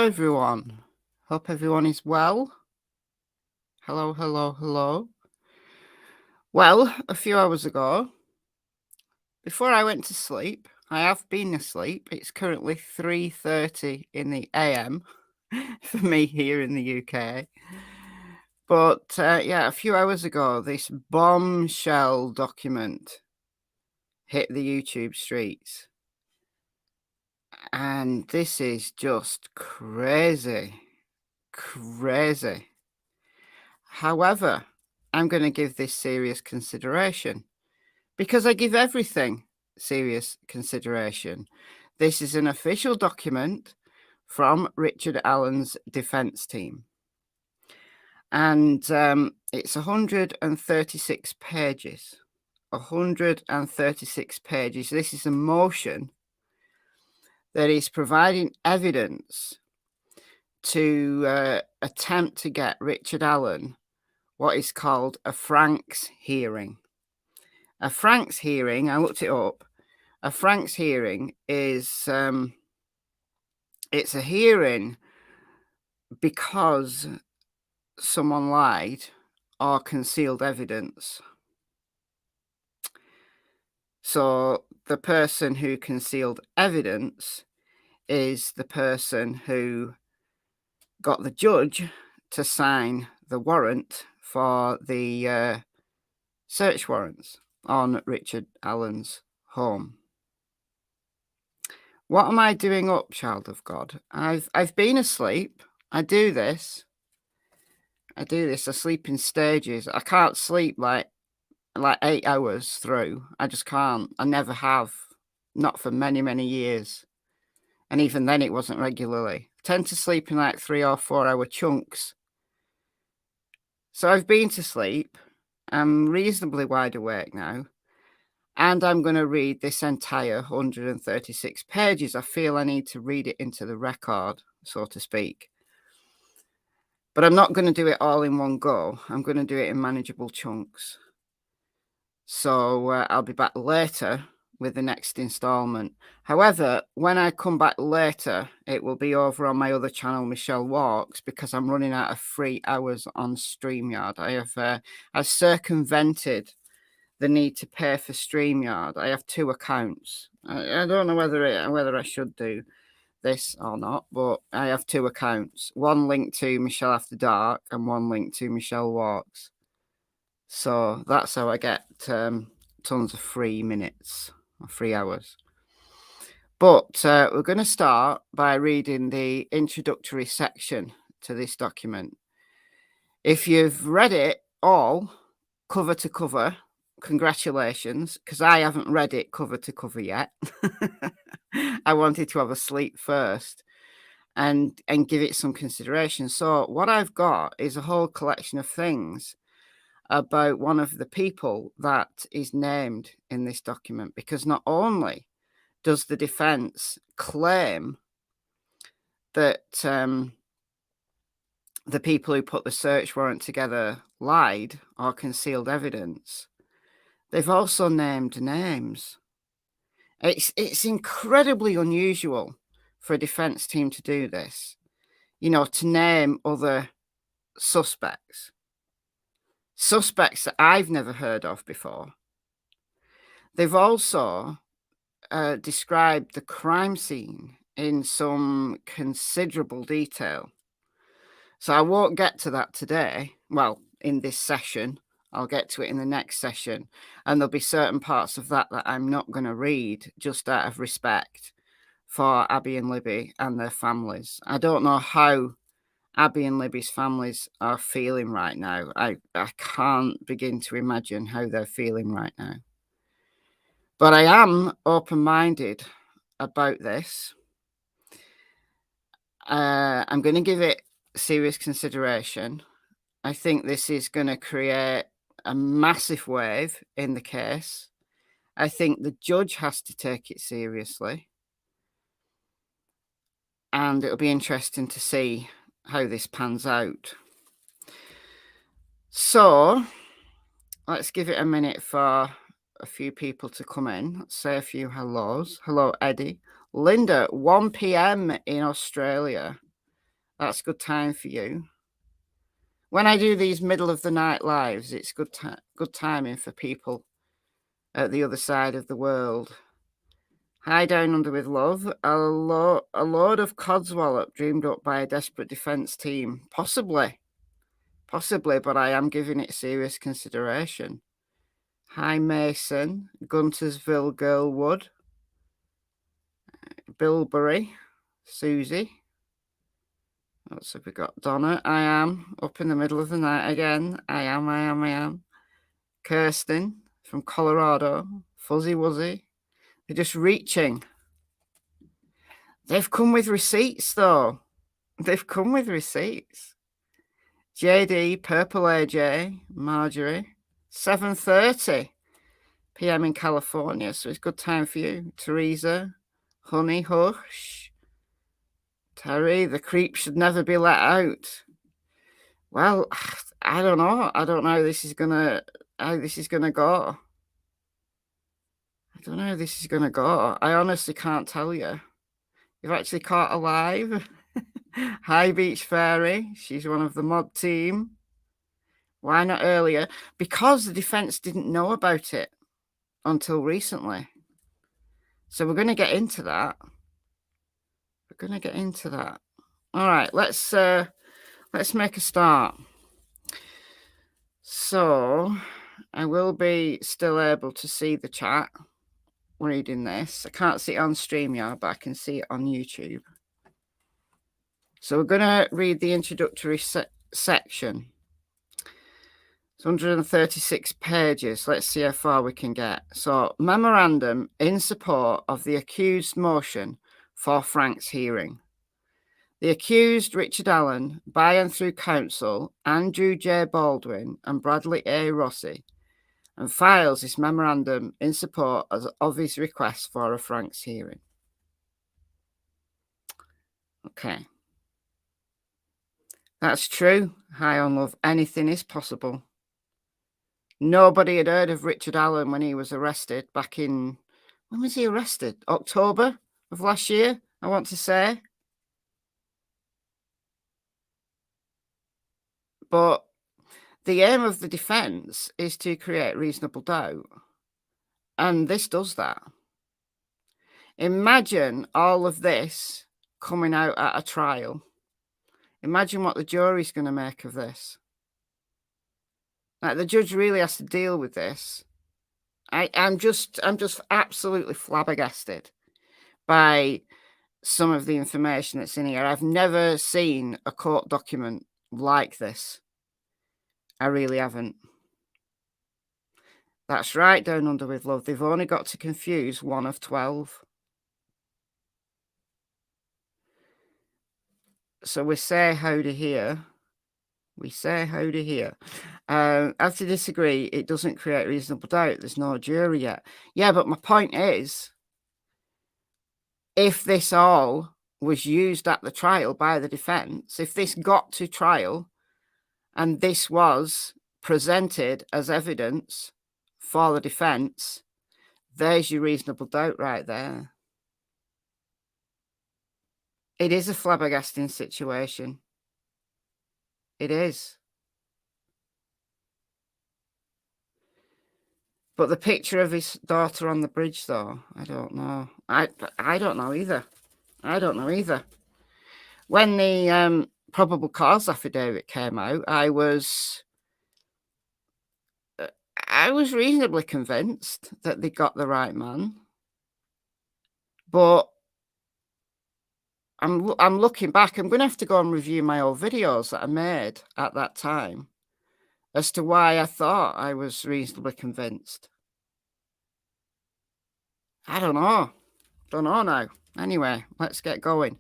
everyone. Hope everyone is well. Hello, hello, hello. Well, a few hours ago, before I went to sleep, I have been asleep. It's currently 3:30 in the AM for me here in the UK. But yeah, a few hours ago, this bombshell document hit the YouTube streets. And this is just crazy. Crazy. However, I'm going to give this serious consideration because I give everything serious consideration. This is an official document from Richard Allen's defense team. And it's 136 pages. 136 pages. This is a motion that is providing evidence to attempt to get Richard Allen what is called a Franks hearing. A Franks hearing, I looked it up. A Franks hearing is it's a hearing because someone lied or concealed evidence. So the person who concealed evidence is the person who got the judge to sign the warrant for the search warrants on Richard Allen's home. What am I doing up, child of God? I've been asleep. I do this. I sleep in stages. I can't sleep like 8 hours through. I just can't. I never have. Not for many, many years. And even then it wasn't regularly. I tend to sleep in like 3 or 4 hour chunks. So I've been to sleep. I'm reasonably wide awake now. And I'm going to read this entire 136 pages. I feel I need to read it into the record, so to speak. But I'm not going to do it all in one go. I'm going to do it in manageable chunks. So I'll be back later with the next installment. However, when I come back later, it will be over on my other channel, Michelle Walks, because I'm running out of free hours on StreamYard. I've circumvented the need to pay for StreamYard. I have 2 accounts. I don't know whether I should do this or not, but I have 2 accounts. One linked to MichelleAfterDark and one linked to Michelle Walks. So that's how I get tons of free minutes or free hours. But we're going to start by reading the introductory section to this document. If you've read it all, cover to cover, congratulations, because I haven't read it cover to cover yet. I wanted to have a sleep first and give it some consideration. So what I've got is a whole collection of things about one of the people that is named in this document, because not only does the defense claim that the people who put the search warrant together lied or concealed evidence, they've also named names. It's incredibly unusual for a defense team to do this, to name other suspects that I've never heard of before. They've also described the crime scene in some considerable detail. So I won't get to that today. Well, in this session, I'll get to it in the next session. And there'll be certain parts of that I'm not going to read just out of respect for Abby and Libby and their families. I don't know how Abby and Libby's families are feeling right now. I can't begin to imagine how they're feeling right now. But I am open-minded about this. I'm going to give it serious consideration. I think this is going to create a massive wave in the case. I think the judge has to take it seriously. And it'll be interesting to see how this pans out. So let's give it a minute for a few people to come in. Let's say a few hellos. Hello, Eddie. Linda, 1 p.m. in Australia. That's good time for you. When I do these middle of the night lives, it's good timing for people at the other side of the world. Hi, Down Under with Love. A load of codswallop dreamed up by a desperate defence team. Possibly, but I am giving it serious consideration. Hi, Mason. Guntersville Girlwood. Bilberry. Susie. What's have we got? Donna. I am up in the middle of the night again. I am. Kirsten from Colorado. Fuzzy Wuzzy. They're just reaching. They've come with receipts, though. They've come with receipts. JD, Purple AJ, Marjorie. 7:30 p.m. in California, so it's good time for you. Teresa, Honey Hush. Terry, the creep should never be let out. Well, I don't know. I don't know how this is gonna go. I don't know how this is gonna go. I honestly can't tell you. You've actually caught alive. Hi, Beach Fairy. She's one of the mod team. Why not earlier? Because the defense didn't know about it until recently. So we're going to get into that. All right, let's make a start. So I will be still able to see the chat reading this. I can't see it on StreamYard, but I can see it on YouTube. So we're going to read the introductory section. It's 136 pages. Let's see how far we can get. So, memorandum in support of the accused motion for Frank's hearing. The accused, Richard Allen, by and through counsel, Andrew J. Baldwin and Bradley A. Rossi, and files this memorandum in support of his request for a Frank's hearing. Okay. That's true. High on Love. Anything is possible. Nobody had heard of Richard Allen when he was arrested back in... When was he arrested? October of last year, I want to say. But the aim of the defence is to create reasonable doubt. And this does that. Imagine all of this coming out at a trial. Imagine what the jury's going to make of this. Like, the judge really has to deal with this. I'm just absolutely flabbergasted by some of the information that's in here. I've never seen a court document like this. I really haven't. That's right, Down Under with Love. They've only got to confuse one of 12. So we say howdy here. I have to disagree. It doesn't create reasonable doubt. There's no jury yet. Yeah, but my point is, if this all was used at the trial by the defence, if this got to trial and this was presented as evidence for the defence, there's your reasonable doubt right there. It is a flabbergasting situation. It is. But the picture of his daughter on the bridge, though, I don't know. I don't know either. When the probable cause affidavit came out, I was reasonably convinced that they got the right man. But I'm looking back. I'm going to have to go and review my old videos that I made at that time as to why I thought I was reasonably convinced. I don't know now. Anyway, let's get going.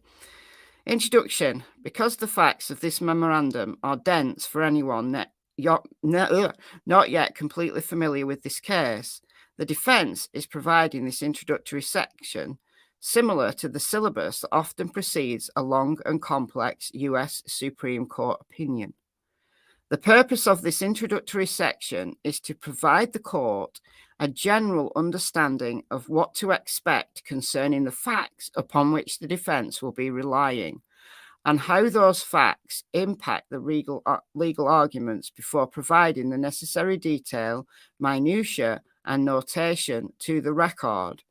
Introduction. Because the facts of this memorandum are dense for anyone not yet completely familiar with this case, the defence is providing this introductory section similar to the syllabus that often precedes a long and complex US Supreme Court opinion. The purpose of this introductory section is to provide the court a general understanding of what to expect concerning the facts upon which the defence will be relying, and how those facts impact the legal arguments before providing the necessary detail, minutiae, and notation to the record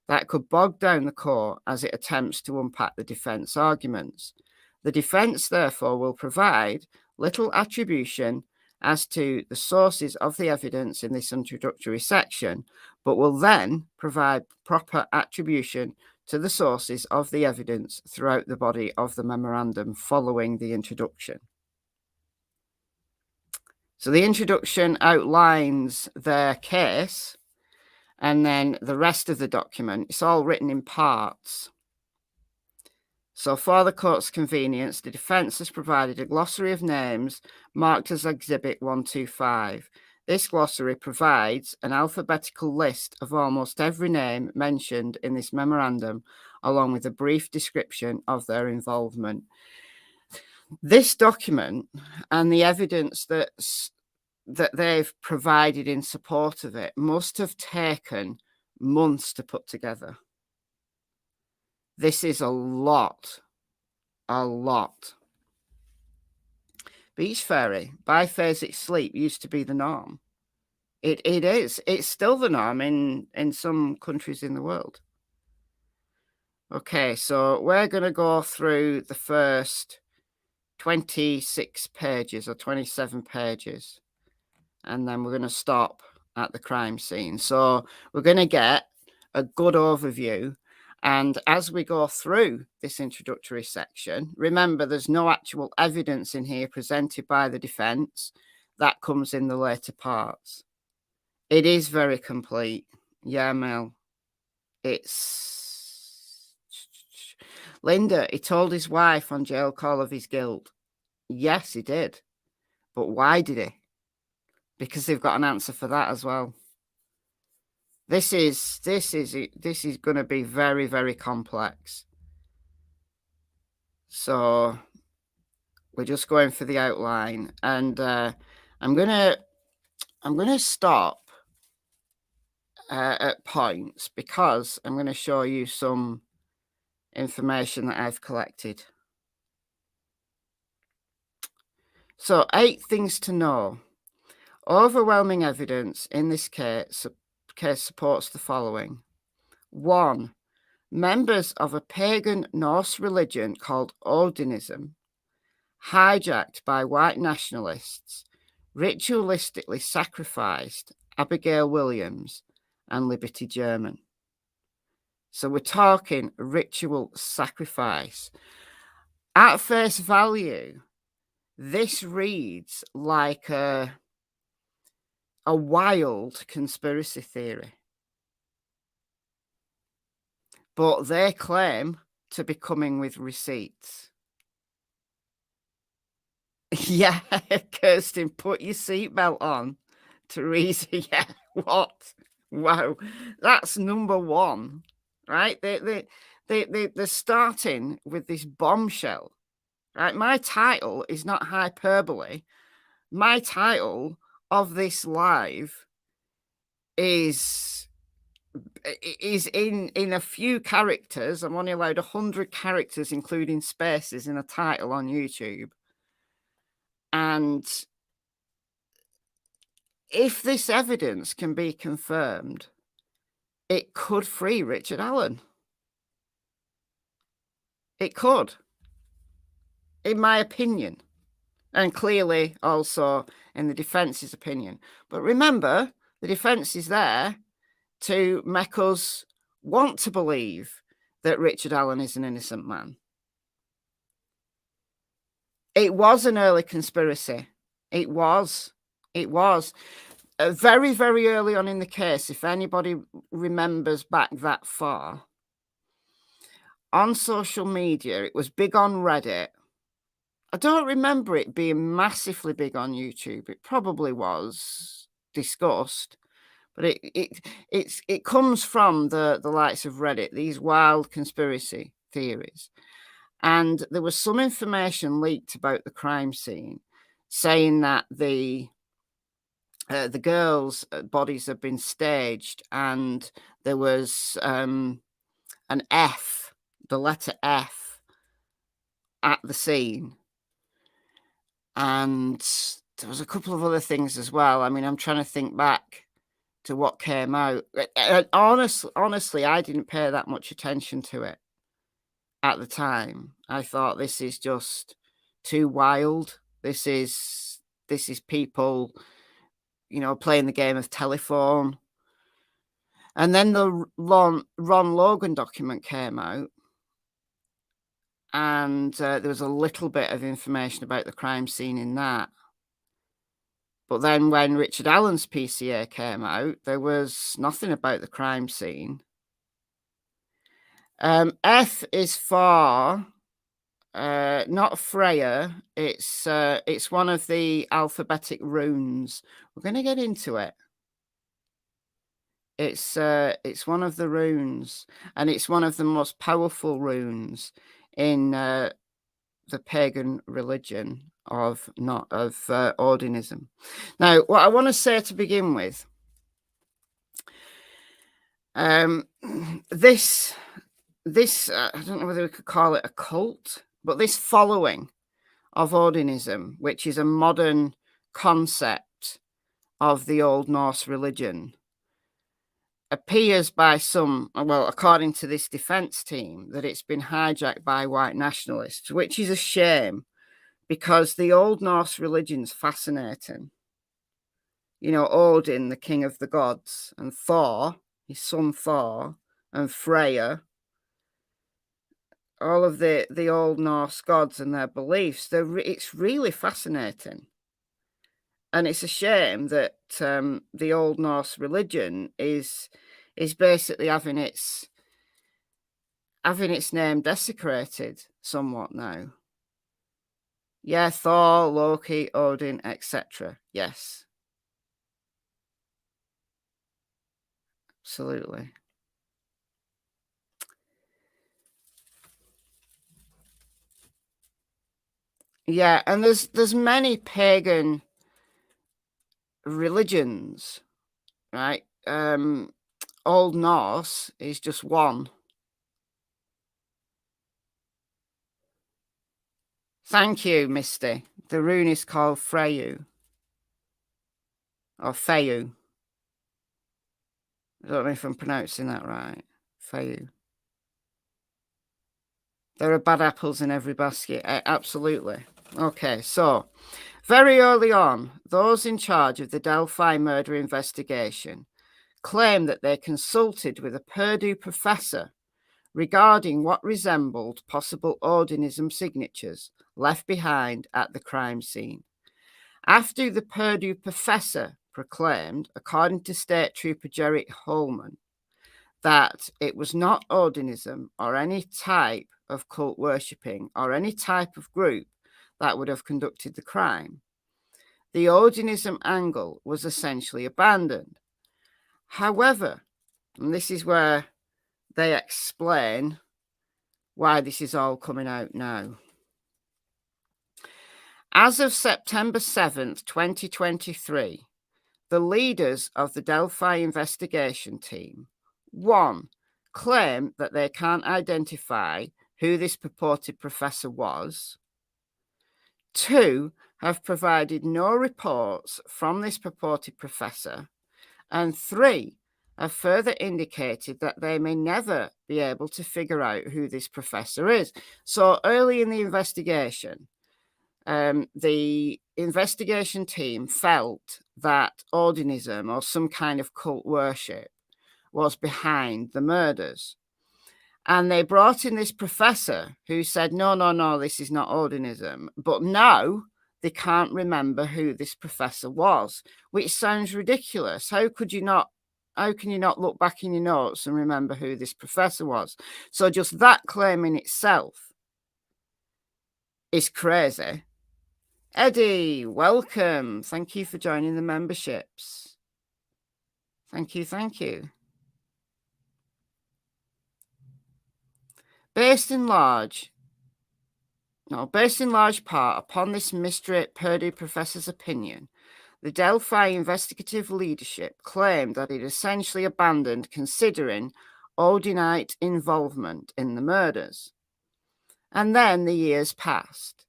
that could bog down the court as it attempts to unpack the defence arguments. The defence, therefore, will provide little attribution as to the sources of the evidence in this introductory section, but will then provide proper attribution to the sources of the evidence throughout the body of the memorandum following the introduction. So the introduction outlines their case, and then the rest of the document, it's all written in parts. So for the court's convenience, the defence has provided a glossary of names marked as Exhibit 125. This glossary provides an alphabetical list of almost every name mentioned in this memorandum, along with a brief description of their involvement. This document and the evidence that they've provided in support of it must have taken months to put together. This is a lot. Beach ferry, biphasic sleep used to be the norm. It is. It's still the norm in some countries in the world. Okay, so we're going to go through the first 26 pages or 27 pages, and then we're going to stop at the crime scene. So we're going to get a good overview. And as we go through this introductory section, remember there's no actual evidence in here presented by the defence. That comes in the later parts. It is very complete. Yeah, Mel. It's... Linda, he told his wife on jail call of his guilt. Yes, he did. But why did he? Because they've got an answer for that as well. This is going to be very, very complex. So we're just going for the outline, and I'm gonna stop at points because I'm going to show you some information that I've collected. So 8 things to know. Overwhelming evidence in this case supports the following. 1. Members of a pagan Norse religion called odinism, hijacked by white nationalists, ritualistically sacrificed Abigail Williams and Liberty German. So we're talking ritual sacrifice. At face value, this reads like a wild conspiracy theory. But they claim to be coming with receipts. Yeah, Kirsten, put your seatbelt on. Teresa, yeah, what? Wow, that's number 1, right? They're starting with this bombshell, right? My title is not hyperbole. My title of this live is in a few characters. I'm only allowed 100 characters, including spaces, in a title on YouTube. And if this evidence can be confirmed, it could free Richard Allen. It could, in my opinion, and clearly also in the defence's opinion. But remember, the defense is there to make us want to believe that Richard Allen is an innocent man. It was an early conspiracy. It was. Very, very early on in the case, if anybody remembers back that far, on social media, it was big on Reddit. I don't remember it being massively big on YouTube. It probably was discussed, but it comes from the likes of Reddit, these wild conspiracy theories. And there was some information leaked about the crime scene, saying that the girls' bodies had been staged, and there was an F, the letter F, at the scene. And there was a couple of other things as well. I mean, I'm trying to think back to what came out. Honestly, I didn't pay that much attention to it at the time. I thought this is just too wild. This is people, playing the game of telephone. And then the Ron Logan document came out, and there was a little bit of information about the crime scene in that. But then when Richard Allen's PCA came out, there was nothing about the crime scene. F is for not Freya. It's one of the alphabetic runes. We're going to get into it. It's one of the runes, and it's one of the most powerful runes in the pagan religion of odinism. Now, what I want to say to begin with, this I don't know whether we could call it a cult, but this following of odinism, which is a modern concept of the Old Norse religion, appears by some, well, according to this defense team, that it's been hijacked by white nationalists, which is a shame, because the Old Norse religion's fascinating. Odin, the king of the gods, and Thor, his son Thor, and Freya, all of the Old Norse gods and their beliefs, it's really fascinating. And it's a shame that the Old Norse religion is basically having its name desecrated somewhat now. Yeah, Thor, Loki, Odin, etc. Yes. Absolutely. Yeah, and there's many pagan religions, right? Old Norse is just one. Thank you, Misty. The rune is called Freyu. Or Feyu. I don't know if I'm pronouncing that right. Feyu. There are bad apples in every basket. Absolutely. Okay, so very early on, those in charge of the Delphi murder investigation claimed that they consulted with a Purdue professor regarding what resembled possible odinism signatures left behind at the crime scene. After the Purdue professor proclaimed, according to State Trooper Jerry Holman, that it was not odinism or any type of cult worshipping or any type of group that would have conducted the crime, the odinism angle was essentially abandoned. However, and this is where they explain why this is all coming out now. As of September 7th, 2023, the leaders of the Delphi investigation team, 1, claim that they can't identify who this purported professor was. 2, have provided no reports from this purported professor. And 3, have further indicated that they may never be able to figure out who this professor is. So early in the investigation, the investigation team felt that odinism or some kind of cult worship was behind the murders. And they brought in this professor who said, no, this is not odinism. But now they can't remember who this professor was, which sounds ridiculous. How can you not look back in your notes and remember who this professor was? So just that claim in itself is crazy. Eddie, welcome. Thank you for joining the memberships. Thank you. Based in large part upon this mystery Purdue professor's opinion, the Delphi investigative leadership claimed that it essentially abandoned considering Odinite involvement in the murders. And then the years passed.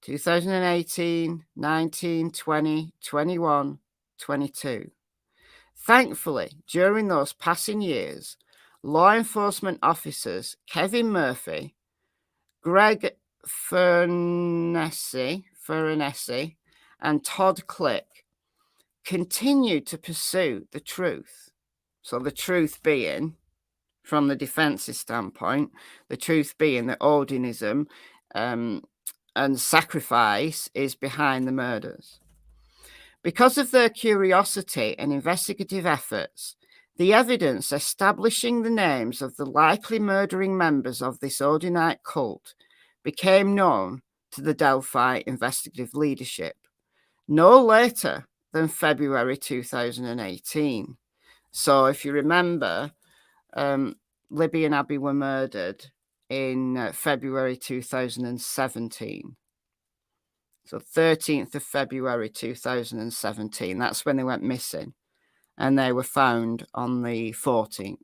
2018, 19, 20, 21, 22. Thankfully, during those passing years, law enforcement officers Kevin Murphy, Greg Furnessy, and Todd Click continued to pursue the truth. So the truth being, from the defense's standpoint, the truth being that odinism and sacrifice is behind the murders. Because of their curiosity and investigative efforts, the evidence establishing the names of the likely murdering members of this Odinite cult became known to the Delphi investigative leadership no later than February 2018. So if you remember, Libby and Abby were murdered in February 2017. So 13th of February 2017. That's when they went missing. And they were found on the 14th.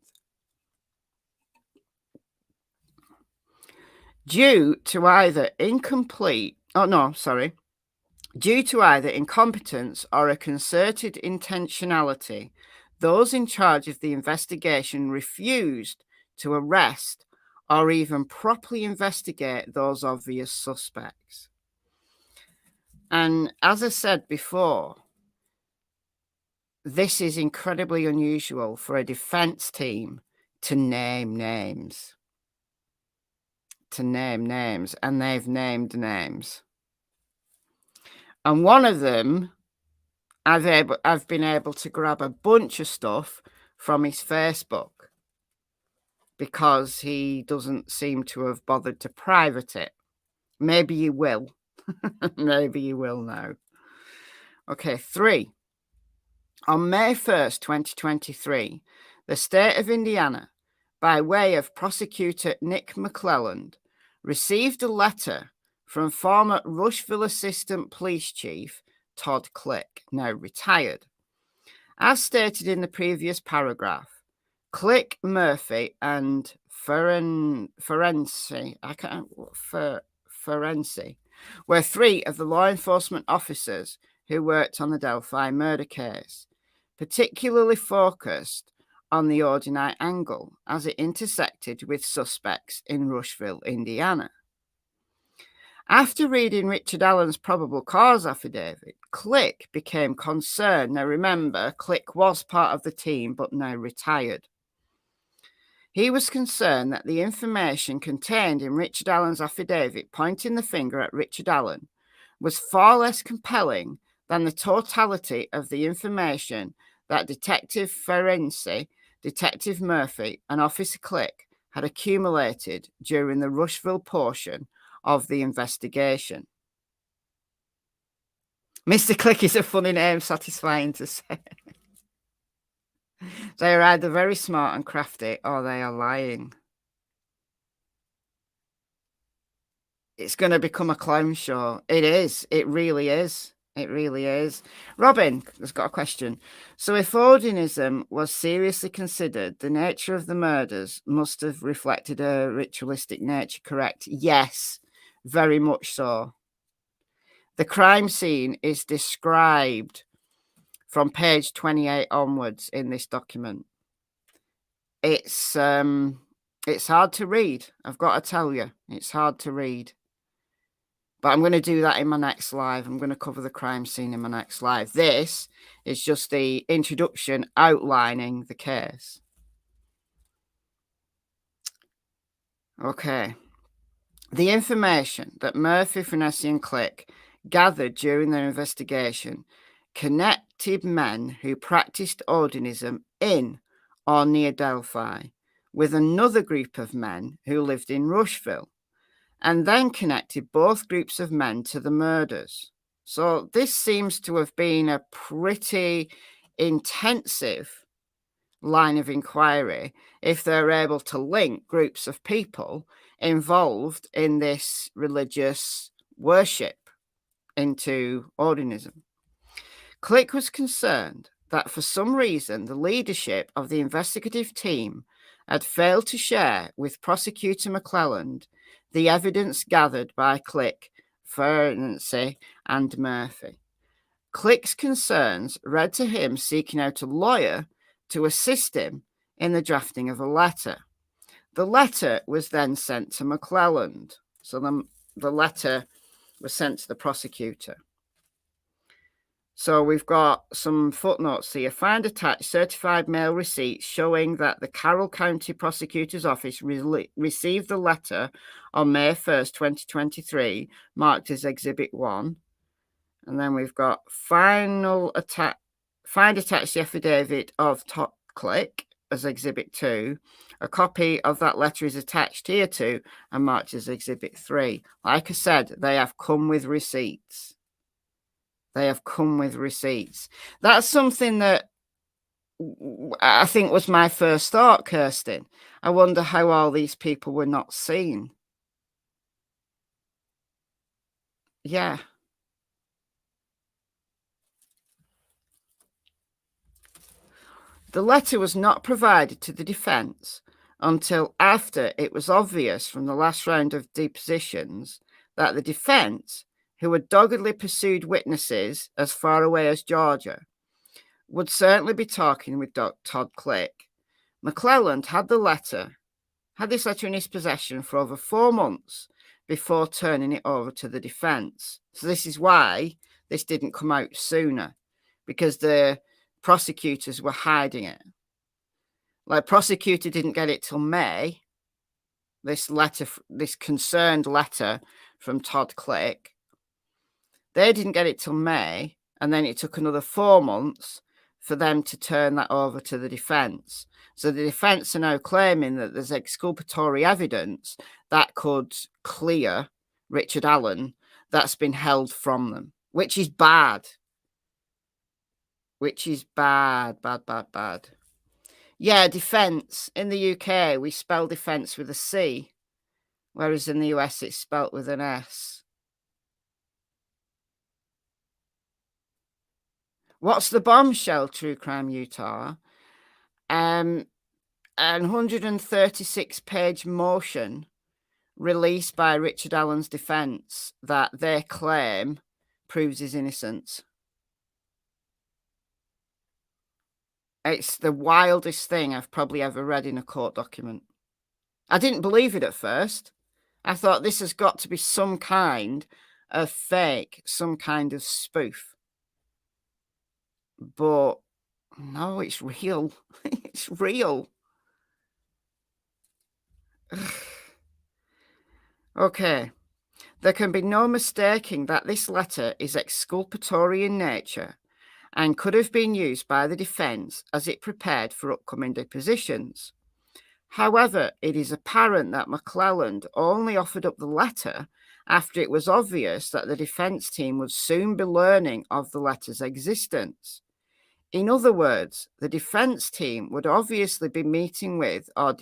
Due to either incompetence or a concerted intentionality, those in charge of the investigation refused to arrest or even properly investigate those obvious suspects. And as I said before, this is incredibly unusual for a defense team to name names. And they've named names. And one of them, I've been able to grab a bunch of stuff from his Facebook because he doesn't seem to have bothered to private it. Maybe he will. Maybe he will now. Okay, 3. On May 1st, 2023, the state of Indiana, by way of prosecutor Nick McClelland, received a letter from former Rushville Assistant Police Chief Todd Click, now retired. As stated in the previous paragraph, Click, Murphy, and Ferenczi were 3 of the law enforcement officers who worked on the Delphi murder case, particularly focused on the Odinite angle as it intersected with suspects in Rushville, Indiana. After reading Richard Allen's probable cause affidavit, Click became concerned. Now remember, Click was part of the team but now retired. He was concerned that the information contained in Richard Allen's affidavit pointing the finger at Richard Allen was far less compelling than the totality of the information that Detective Ferenczi, Detective Murphy, and Officer Click had accumulated during the Rushville portion of the investigation. Mr. Click is a funny name, satisfying to say. They are either very smart and crafty or they are lying. It's going to become a clown show. It is. It really is. It really is. Robin has got a question. So if odinism was seriously considered, the nature of the murders must have reflected a ritualistic nature, correct? Yes, very much so. The crime scene is described from page 28 onwards in this document. It's hard to read. I've got to tell you, it's hard to read. But I'm going to do that in my next live. I'm going to cover the crime scene in my next live. This is just the introduction outlining the case. Okay. The information that Murphy, Furnessy, and Click gathered during their investigation connected men who practiced odinism in or near Delphi with another group of men who lived in Rushville, and then connected both groups of men to the murders. So this seems to have been a pretty intensive line of inquiry if they're able to link groups of people involved in this religious worship into odinism. Click was concerned that for some reason the leadership of the investigative team had failed to share with Prosecutor McClelland the evidence gathered by Click, Ferenczi, and Murphy. Click's concerns led to him seeking out a lawyer to assist him in the drafting of a letter. The letter was then sent to McClelland. So the letter was sent to the prosecutor. So we've got some footnotes here. Find attached certified mail receipts showing that the Carroll County Prosecutor's Office received the letter on May 1st, 2023, marked as Exhibit 1. And then we've got find attached the affidavit of Todd Click as Exhibit 2. A copy of that letter is attached here too and marked as Exhibit 3. Like I said, they have come with receipts. They have come with receipts. That's something that I think was my first thought, Kirsten. I wonder how all these people were not seen. Yeah. The letter was not provided to the defence until after it was obvious from the last round of depositions that the defence, who had doggedly pursued witnesses as far away as Georgia, would certainly be talking with Todd Click. McClelland had this letter in his possession for over 4 months before turning it over to the defence. So this is why this didn't come out sooner, because the prosecutors were hiding it. Like, prosecutor didn't get it till May. This concerned letter from Todd Click. They didn't get it till May, and then it took another 4 months for them to turn that over to the defence. So the defence are now claiming that there's exculpatory evidence that could clear Richard Allen that's been held from them, which is bad. Which is bad. Yeah, defence. In the UK, we spell defence with a C, whereas in the US, it's spelt with an S. What's the bombshell, True Crime Utah? An 136-page motion released by Richard Allen's defence that they claim proves his innocence. It's the wildest thing I've probably ever read in a court document. I didn't believe it at first. I thought this has got to be some kind of fake, some kind of spoof. But no, it's real. It's real. Okay. There can be no mistaking that this letter is exculpatory in nature and could have been used by the defence as it prepared for upcoming depositions. However, it is apparent that McClelland only offered up the letter after it was obvious that the defence team would soon be learning of the letter's existence. In other words, the defence team would obviously be meeting with or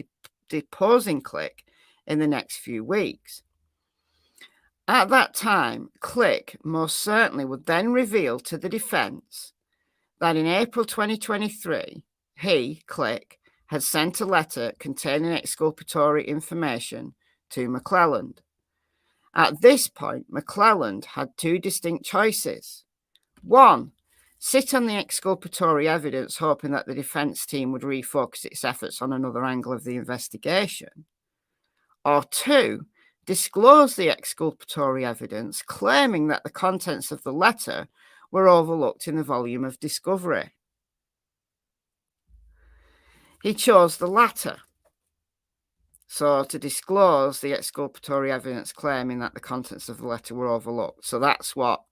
deposing Click in the next few weeks. At that time, Click most certainly would then reveal to the defence that in April 2023, he, Click, had sent a letter containing exculpatory information to McClelland. At this point, McClelland had two distinct choices. One, sit on the exculpatory evidence, hoping that the defence team would refocus its efforts on another angle of the investigation. Or two, disclose the exculpatory evidence, claiming that the contents of the letter were overlooked in the volume of discovery. He chose the latter. So to disclose the exculpatory evidence, claiming that the contents of the letter were overlooked. So that's what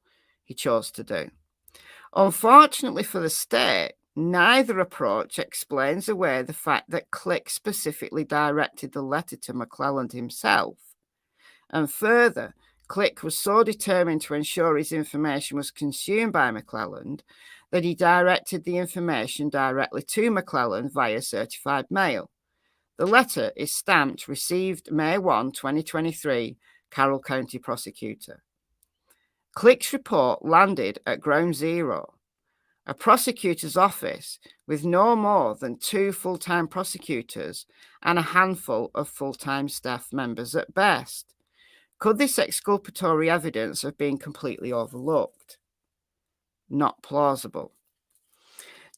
he chose to do. Unfortunately for the state, neither approach explains away the fact that Click specifically directed the letter to McClelland himself. And further, Click was so determined to ensure his information was consumed by McClelland that he directed the information directly to McClelland via certified mail. The letter is stamped received May 1, 2023, Carroll County Prosecutor. Click's report landed at Ground Zero, a prosecutor's office with no more than 2 full-time prosecutors and a handful of full-time staff members at best. Could this exculpatory evidence have been completely overlooked? Not plausible.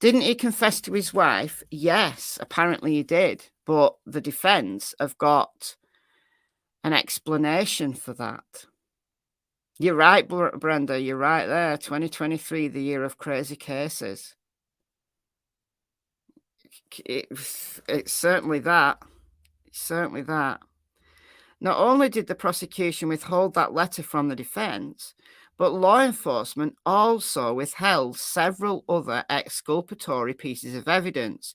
Didn't he confess to his wife? Yes, apparently he did. But the defense have got an explanation for that. You're right, Brenda. You're right there. 2023, the year of crazy cases. It's certainly that. It's certainly that. Not only did the prosecution withhold that letter from the defense, but law enforcement also withheld several other exculpatory pieces of evidence,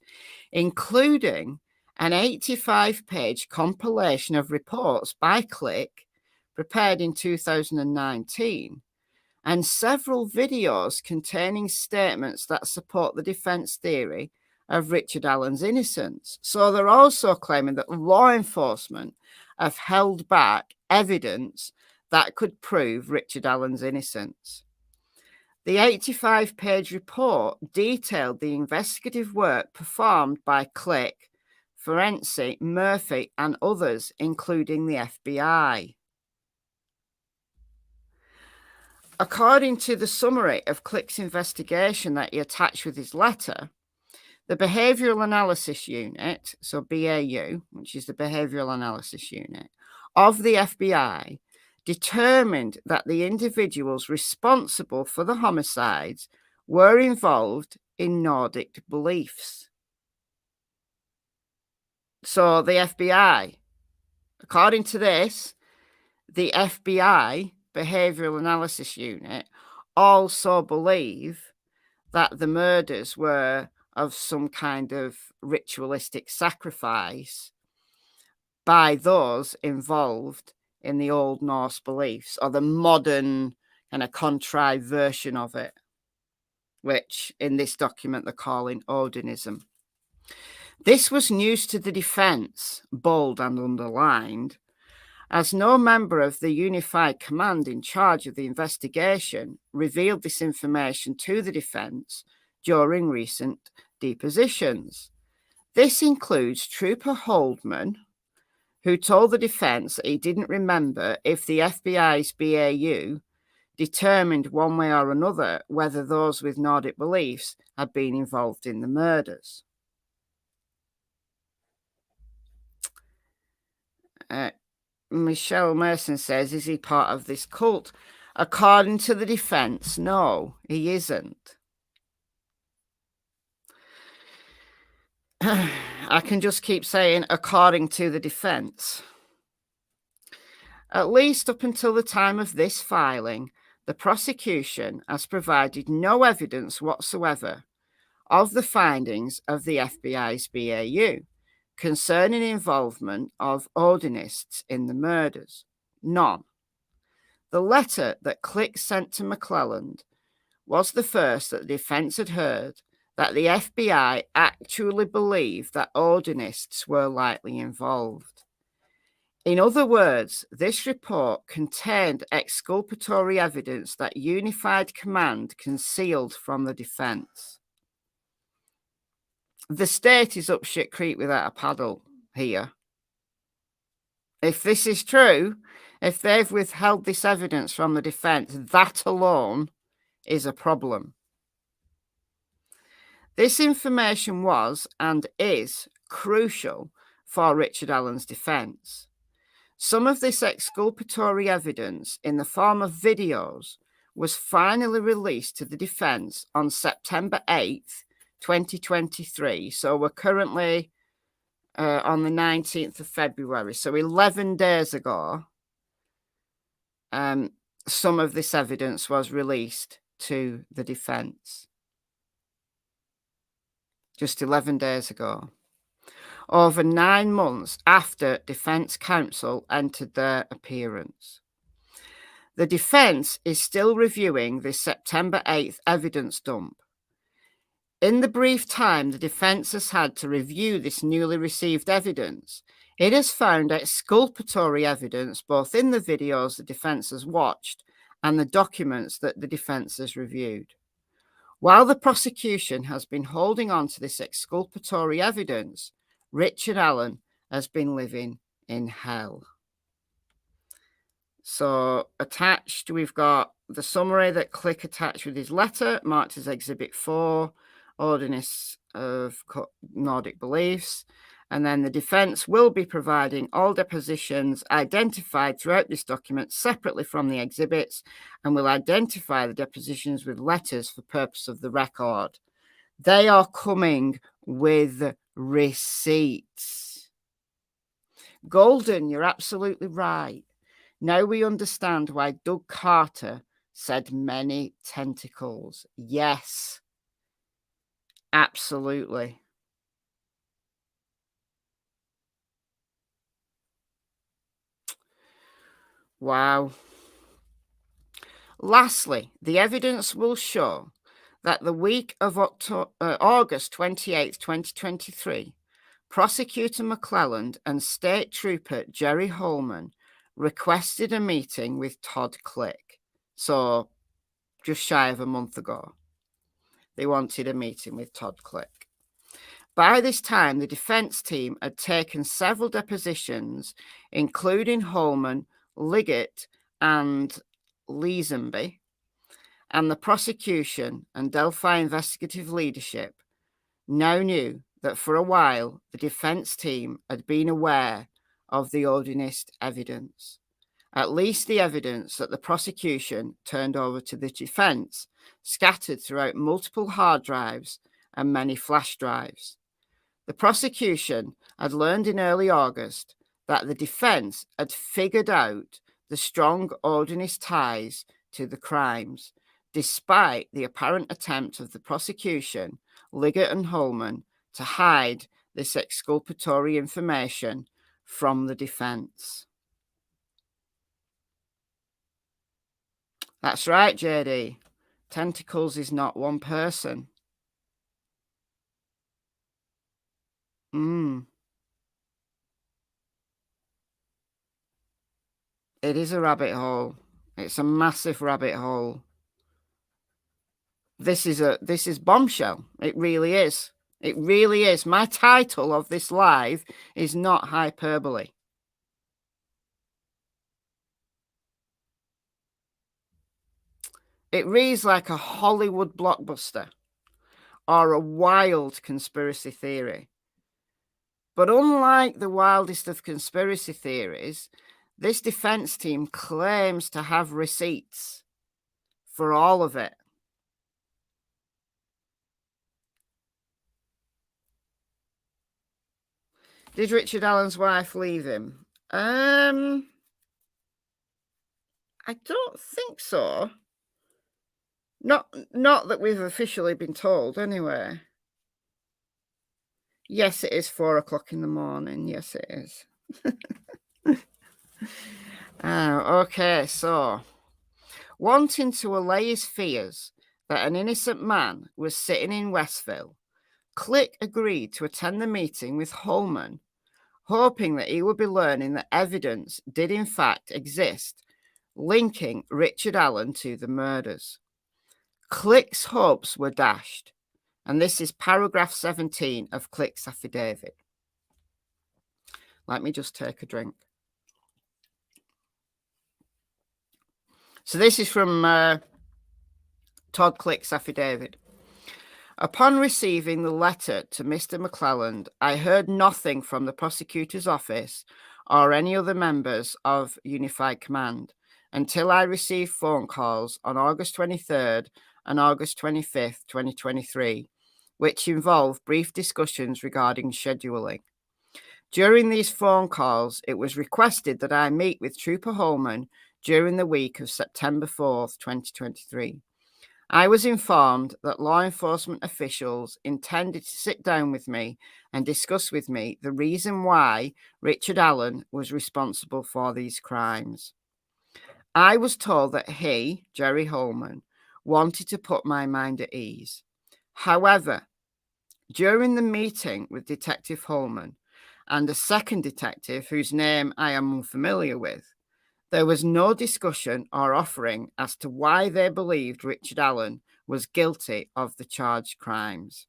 including an 85-page compilation of reports by Click prepared in 2019 and several videos containing statements that support the defense theory of Richard Allen's innocence. So they're also claiming that law enforcement have held back evidence that could prove Richard Allen's innocence. The 85-page report detailed the investigative work performed by Click, Forensic, Murphy, and others, including the FBI. According to the summary of Click's investigation that he attached with his letter, the Behavioral Analysis Unit, so BAU, which is the Behavioral Analysis Unit, of the FBI, determined that the individuals responsible for the homicides were involved in Nordic beliefs. So the FBI, according to this, the FBI Behavioral Analysis Unit also believe that the murders were of some kind of ritualistic sacrifice by those involved in the Old Norse beliefs, or the modern kind of contrived version of it, which in this document they're calling odinism. This was news to the defense, bold and underlined, as no member of the unified command in charge of the investigation revealed this information to the defense during recent depositions. This includes Trooper Holdman, who told the defense that he didn't remember if the FBI's BAU determined one way or another whether those with Nordic beliefs had been involved in the murders. Michelle Mason says, is he part of this cult? According to the defense, no, he isn't. I can just keep saying, according to the defense. At least up until the time of this filing, the prosecution has provided no evidence whatsoever of the findings of the FBI's BAU concerning involvement of Odinists in the murders. None. The letter that Click sent to McClelland was the first that the defense had heard that the FBI actually believed that Odinists were likely involved. In other words, this report contained exculpatory evidence that Unified Command concealed from the defense. The state is up shit creek without a paddle here. If this is true, if they've withheld this evidence from the defense, that alone is a problem. This information was and is crucial for Richard Allen's defense. Some of this exculpatory evidence in the form of videos was finally released to the defense on September 8th, 2023. So we're currently on the 19th of February. So 11 days ago, some of this evidence was released to the defense. Just 11 days ago. Over 9 months after defense counsel entered their appearance. The defense is still reviewing this September 8th evidence dump. In the brief time the defense has had to review this newly received evidence, it has found exculpatory evidence both in the videos the defense has watched and the documents that the defense has reviewed. While the prosecution has been holding on to this exculpatory evidence, Richard Allen has been living in hell. So attached, we've got the summary that Click attached with his letter, marked as Exhibit 4, Ordinance of Nordic Beliefs. And then the defence will be providing all depositions identified throughout this document separately from the exhibits, and will identify the depositions with letters for purpose of the record. They are coming with receipts. Golden, you're absolutely right. Now we understand why Doug Carter said many tentacles. Yes, absolutely. Wow. Lastly, the evidence will show that the week of August 28th, 2023, Prosecutor McClelland and State Trooper Jerry Holman requested a meeting with Todd Click. So, just shy of a month ago, they wanted a meeting with Todd Click. By this time, the defense team had taken several depositions, including Holman, Liggett, and Leesenby, and the prosecution and Delphi investigative leadership now knew that for a while the defense team had been aware of the Odinist evidence, at least the evidence that the prosecution turned over to the defense, scattered throughout multiple hard drives and many flash drives. The prosecution had learned in early August that the defense had figured out the strong Odinist ties to the crimes, despite the apparent attempt of the prosecution, Liggett and Holman, to hide this exculpatory information from the defense. That's right, JD. Tentacles is not one person. It is a rabbit hole. It's a massive rabbit hole. This is Bombshell. It really is. It really is. My title of this live is not hyperbole. It reads like a Hollywood blockbuster or a wild conspiracy theory. But unlike the wildest of conspiracy theories, this defense team claims to have receipts for all of it. Did Richard Allen's wife leave him? I don't think so. Not that we've officially been told, anyway. Yes, it is 4 o'clock in the morning. Yes, it is. Okay, so wanting to allay his fears that an innocent man was sitting in Westville, Click agreed to attend the meeting with Holman, hoping that he would be learning that evidence did in fact exist linking Richard Allen to the murders. Click's hopes were dashed, and this is paragraph 17 of Click's affidavit. Let me just take a drink. So this is from Todd Click's affidavit. Upon receiving the letter to Mr. McClelland, I heard nothing from the prosecutor's office or any other members of Unified Command until I received phone calls on August 23rd and August 25th, 2023, which involved brief discussions regarding scheduling. During these phone calls, it was requested that I meet with Trooper Holman during the week of September 4th, 2023. I was informed that law enforcement officials intended to sit down with me and discuss with me the reason why Richard Allen was responsible for these crimes. I was told that he, Jerry Holman, wanted to put my mind at ease. However, during the meeting with Detective Holman and a second detective whose name I am unfamiliar with, there was no discussion or offering as to why they believed Richard Allen was guilty of the charged crimes.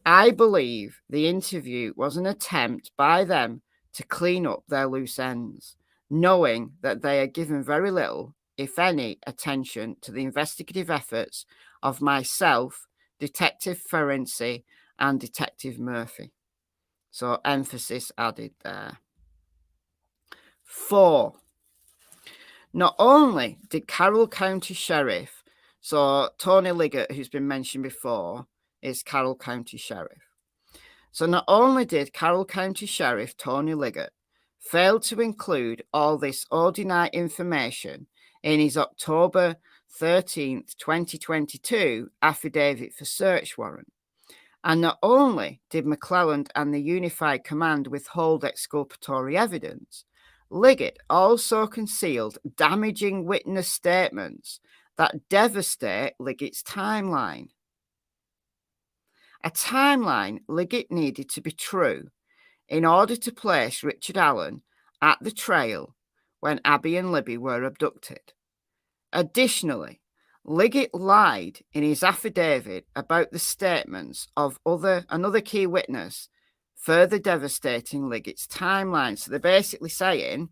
I believe the interview was an attempt by them to clean up their loose ends, knowing that they are given very little, if any, attention to the investigative efforts of myself, Detective Ferenczi, and Detective Murphy. So emphasis added there. 4. Not only did Carroll County Sheriff, so Tony Liggett, who's been mentioned before, is Carroll County Sheriff. So not only did Carroll County Sheriff Tony Liggett fail to include all this ordinary information in his October 13th, 2022 affidavit for search warrant, and not only did McClelland and the Unified Command withhold exculpatory evidence, Liggett also concealed damaging witness statements that devastate Liggett's timeline. A timeline Liggett needed to be true in order to place Richard Allen at the trail when Abby and Libby were abducted. Additionally, Liggett lied in his affidavit about the statements of another key witness, further devastating Liggett's timeline. So they're basically saying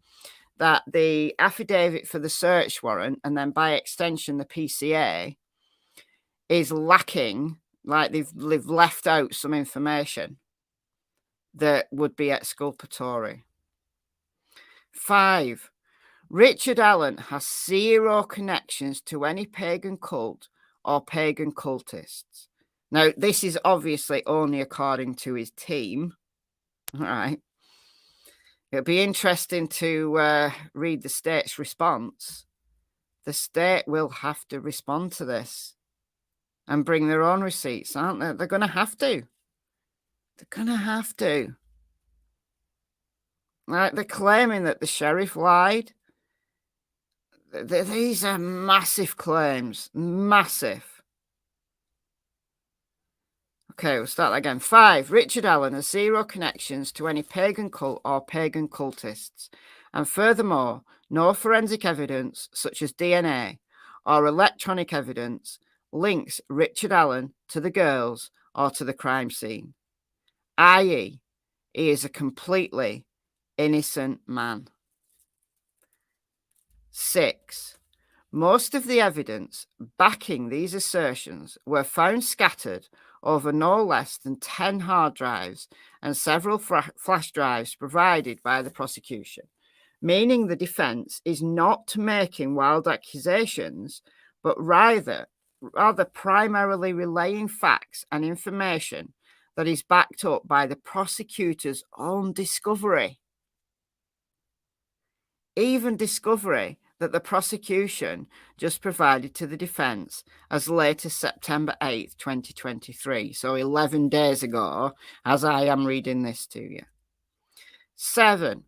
that the affidavit for the search warrant, and then by extension the PCA, is lacking, like they've left out some information that would be exculpatory. 5. Richard Allen has zero connections to any pagan cult or pagan cultists. Now, this is obviously only according to his team. All right. It'll be interesting to read the state's response. The state will have to respond to this and bring their own receipts, aren't they? They're going to have to. They're going to have to. Like, they're claiming that the sheriff lied. These are massive claims. Massive. Okay, we'll start that again. 5. Richard Allen has zero connections to any pagan cult or pagan cultists. And furthermore, no forensic evidence, such as DNA or electronic evidence, links Richard Allen to the girls or to the crime scene. I.e., he is a completely innocent man. 6. Most of the evidence backing these assertions were found scattered over no less than 10 hard drives and several flash drives provided by the prosecution, meaning the defense is not making wild accusations, but rather primarily relaying facts and information that is backed up by the prosecutor's own discovery. Even discovery that the prosecution just provided to the defense as late as September 8th, 2023. So 11 days ago, as I am reading this to you. 7.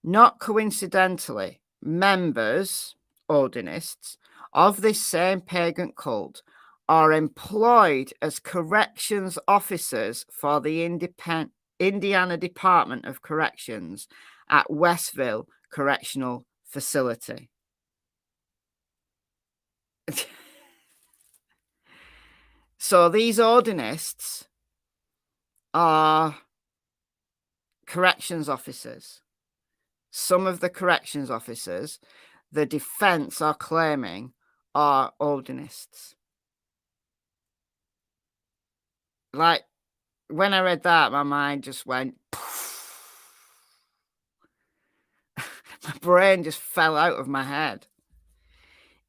Not coincidentally, members, Odinists, of this same pagan cult are employed as corrections officers for the Indiana Department of Corrections at Withheld Correctional Facility. So these Odinists are corrections officers. Some of the corrections officers, the defense are claiming, are Odinists. Like, when I read that, my mind just went poof. My brain just fell out of my head.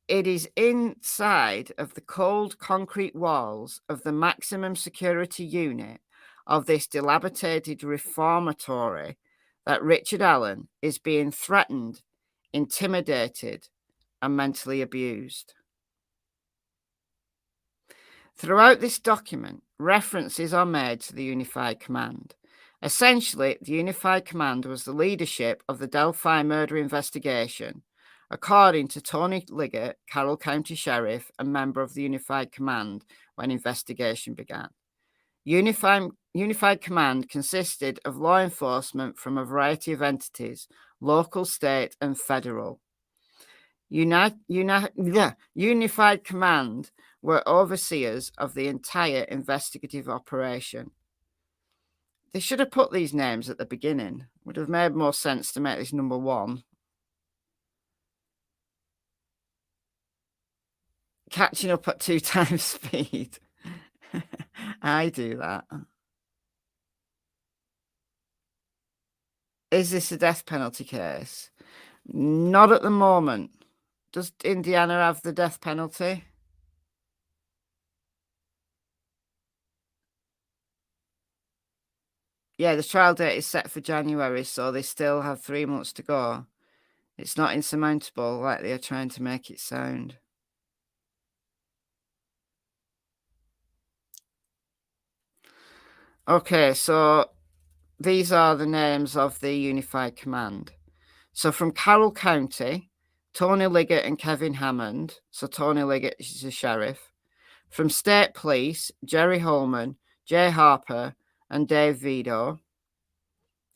It is inside of the cold concrete walls of the maximum security unit of this dilapidated reformatory that Richard Allen is being threatened, intimidated, and mentally abused. Throughout this document, references are made to the Unified Command. Essentially, the Unified Command was the leadership of the Delphi murder investigation, according to Tony Liggett, Carroll County Sheriff and member of the Unified Command when investigation began. Unified Command consisted of law enforcement from a variety of entities, local, state, and federal. Unified Command were overseers of the entire investigative operation. They should have put these names at the beginning. Would have made more sense to make this number 1. Catching up at 2 times speed. I do that. Is this a death penalty case? Not at the moment. Does Indiana have the death penalty? Yeah, the trial date is set for January, so they still have 3 months to go. It's not insurmountable like they are trying to make it sound. Okay, so these are the names of the Unified Command. So from Carroll County, Tony Liggett and Kevin Hammond. So Tony Liggett is the sheriff. From State Police, Jerry Holman, Jay Harper, and Dave Vido.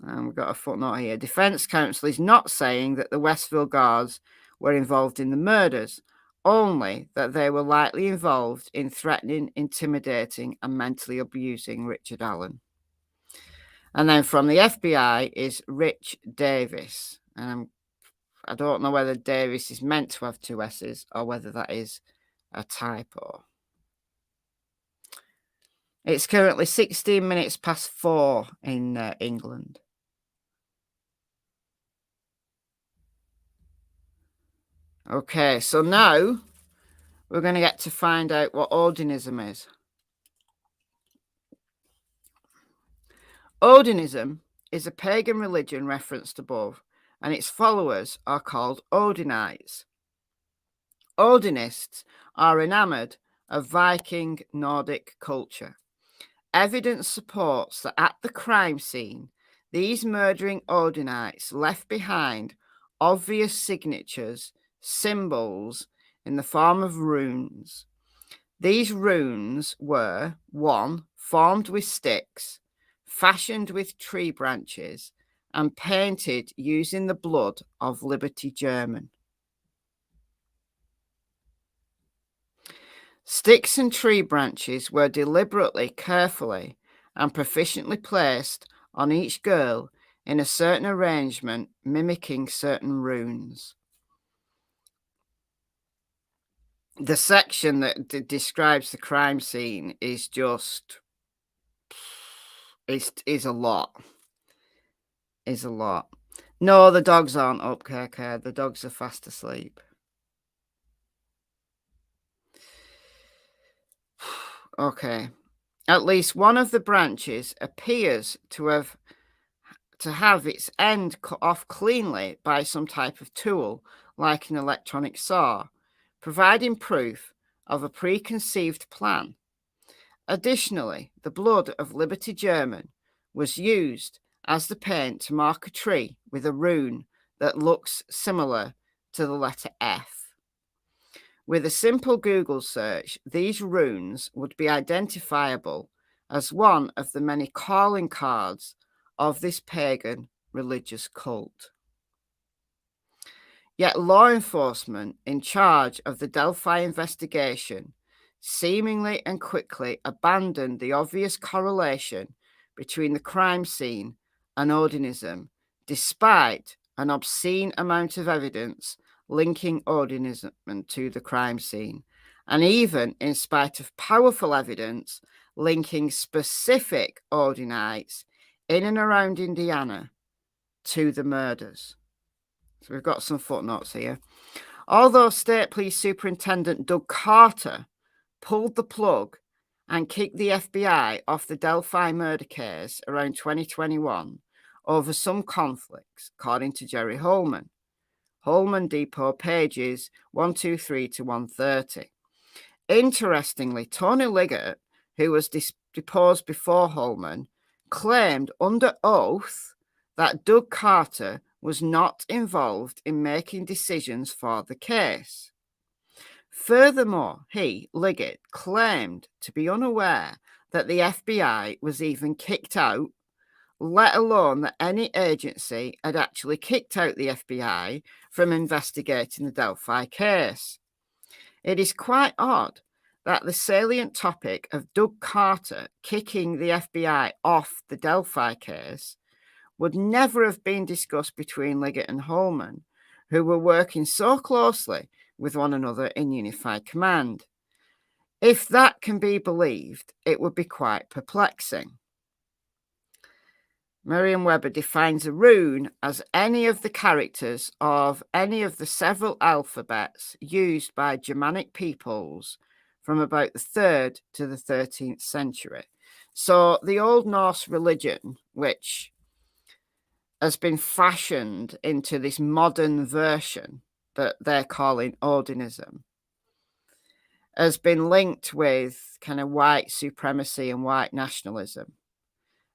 And we've got a footnote here. Defense counsel is not saying that the Westville guards were involved in the murders, only that they were likely involved in threatening, intimidating, and mentally abusing Richard Allen. And then from the FBI is Rich Davis. And I don't know whether Davis is meant to have 2 S's or whether that is a typo. It's currently 16 minutes past 4 in England. Okay, so now we're going to get to find out what odinism is. Odinism is a pagan religion referenced above, and its followers are called Odinites. Odinists are enamoured of Viking Nordic culture. Evidence supports that at the crime scene, these murdering Odinites left behind obvious signatures, symbols in the form of runes. These runes were 1. Formed with sticks, fashioned with tree branches, and painted using the blood of Liberty German. Sticks and tree branches were deliberately, carefully, and proficiently placed on each girl in a certain arrangement mimicking certain runes. The section that describes the crime scene is just is a lot. Is a lot. No, the dogs aren't up, KK. The dogs are fast asleep. Okay. At least one of the branches appears to have its end cut off cleanly by some type of tool, like an electronic saw, providing proof of a preconceived plan. Additionally, the blood of Liberty German was used as the paint to mark a tree with a rune that looks similar to the letter F. With a simple Google search, these runes would be identifiable as one of the many calling cards of this pagan religious cult. Yet law enforcement in charge of the Delphi investigation seemingly and quickly abandoned the obvious correlation between the crime scene and odinism, despite an obscene amount of evidence linking odinism to the crime scene, and even in spite of powerful evidence linking specific Odinites in and around Indiana to the murders. So we've got some footnotes here. Although State Police Superintendent Doug Carter pulled the plug and kicked the FBI off the Delphi murder case around 2021 over some conflicts, according to Jerry Holman. Holman Depot pages 123 to 130. Interestingly, Tony Liggett, who was deposed before Holman, claimed under oath that Doug Carter was not involved in making decisions for the case. Furthermore, he, Liggett, claimed to be unaware that the FBI was even kicked out, let alone that any agency had actually kicked out the FBI from investigating the Delphi case. It is quite odd that the salient topic of Doug Carter kicking the FBI off the Delphi case would never have been discussed between Liggett and Holman, who were working so closely with one another in unified command. If that can be believed, it would be quite perplexing. Merriam-Webber defines a rune as any of the characters of any of the several alphabets used by Germanic peoples from about the 3rd to the 13th century. So the Old Norse religion, which has been fashioned into this modern version that they're calling odinism, has been linked with kind of white supremacy and white nationalism.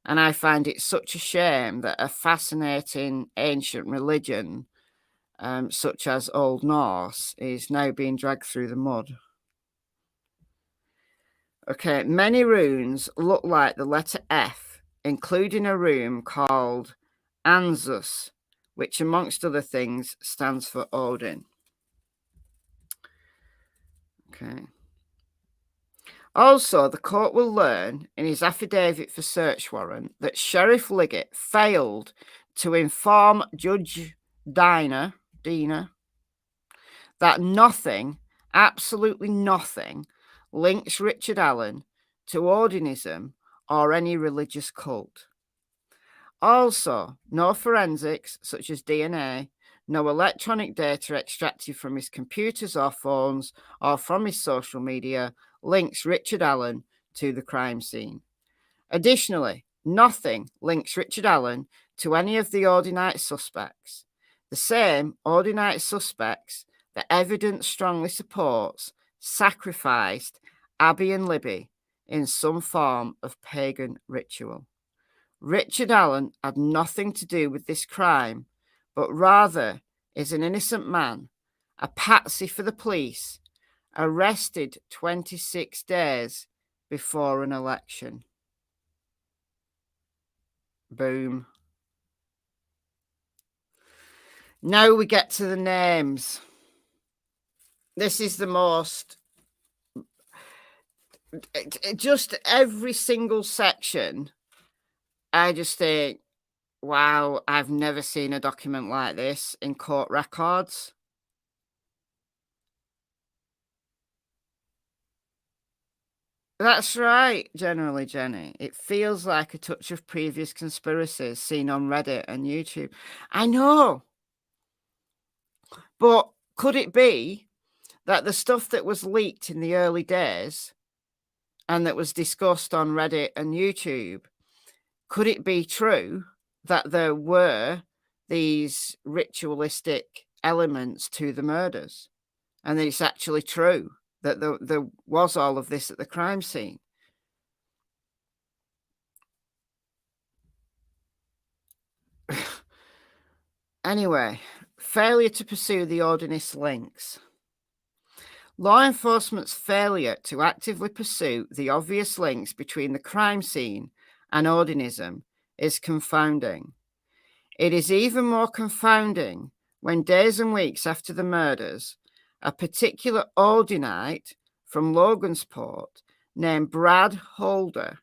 And I find it such a shame that a fascinating ancient religion, such as Old Norse, is now being dragged through the mud. Okay, many runes look like the letter F, including a rune called Anzus, which, amongst other things, stands for Odin. Okay. Also, the court will learn in his affidavit for search warrant that Sheriff Liggett failed to inform Judge Dina that nothing, absolutely nothing, links Richard Allen to Odinism or any religious cult. Also, no forensics, such as DNA, no electronic data extracted from his computers or phones or from his social media links Richard Allen to the crime scene. Additionally, nothing links Richard Allen to any of the Odinite suspects. The same Odinite suspects that evidence strongly supports sacrificed Abby and Libby in some form of pagan ritual. Richard Allen had nothing to do with this crime, but rather is an innocent man, a patsy for the police, arrested 26 days before an election. Boom. Now we get to the names. This is the most... just every single section, I just think, wow, I've never seen a document like this in court records. That's right, generally, Jenny. It feels like a touch of previous conspiracies seen on Reddit and YouTube. I know. But could it be that the stuff that was leaked in the early days and that was discussed on Reddit and YouTube, could it be true that there were these ritualistic elements to the murders? And that it's actually true that there was all of this at the crime scene? Anyway, failure to pursue the Odinist links. Law enforcement's failure to actively pursue the obvious links between the crime scene and Odinism is confounding. It is even more confounding when days and weeks after the murders, a particular Odinite from Logansport named Brad Holder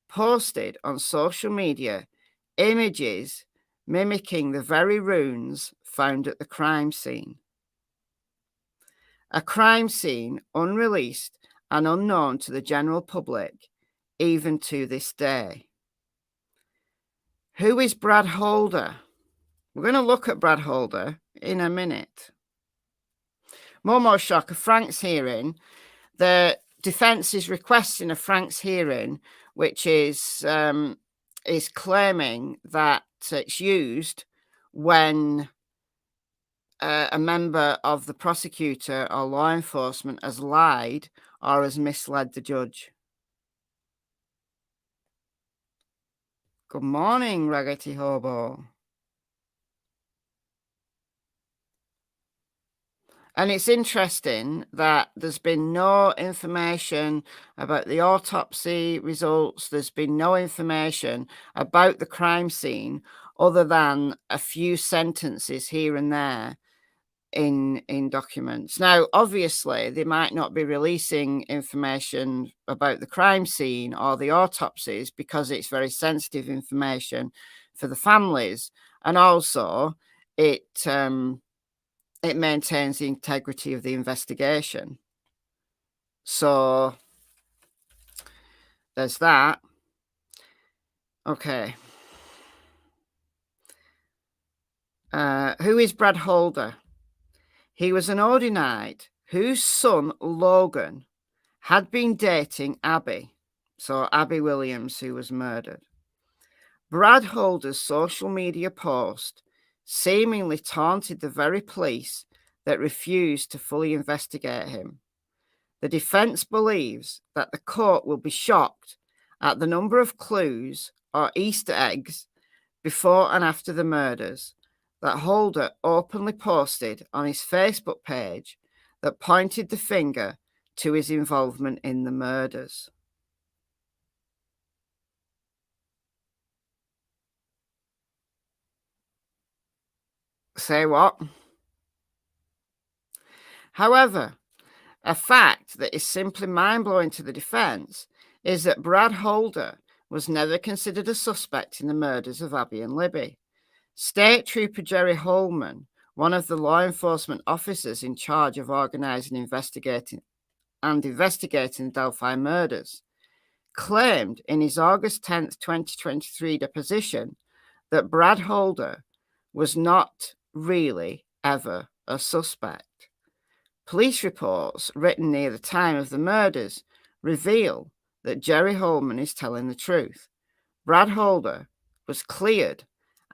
posted on social media images mimicking the very runes found at the crime scene. A crime scene unreleased and unknown to the general public, even to this day. Who is Brad Holder? We're going to look at Brad Holder in a minute. More shock, a Frank's hearing. The defence is requesting a Frank's hearing, which is claiming that it's used when a member of the prosecutor or law enforcement has lied or has misled the judge. Good morning, Raggedy Hobo. And it's interesting that there's been no information about the autopsy results. There's been no information about the crime scene other than a few sentences here and there in documents. Now, obviously, they might not be releasing information about the crime scene or the autopsies because it's very sensitive information for the families. And also, it it maintains the integrity of the investigation. So there's that. Okay. Who is Brad Holder? He was an Odinite whose son, Logan, had been dating Abby. So Abby Williams, who was murdered. Brad Holder's social media post seemingly taunted the very police that refused to fully investigate him. The defense believes that the court will be shocked at the number of clues or Easter eggs before and after the murders that Holder openly posted on his Facebook page that pointed the finger to his involvement in the murders. Say what? However, a fact that is simply mind-blowing to the defense is that Brad Holder was never considered a suspect in the murders of Abby and Libby. State Trooper Jerry Holman, one of the law enforcement officers in charge of organizing, investigating the Delphi murders, claimed in his August 10th, 2023 deposition that Brad Holder was not really ever a suspect. Police reports written near the time of the murders reveal that Jerry Holman is telling the truth. Brad Holder was cleared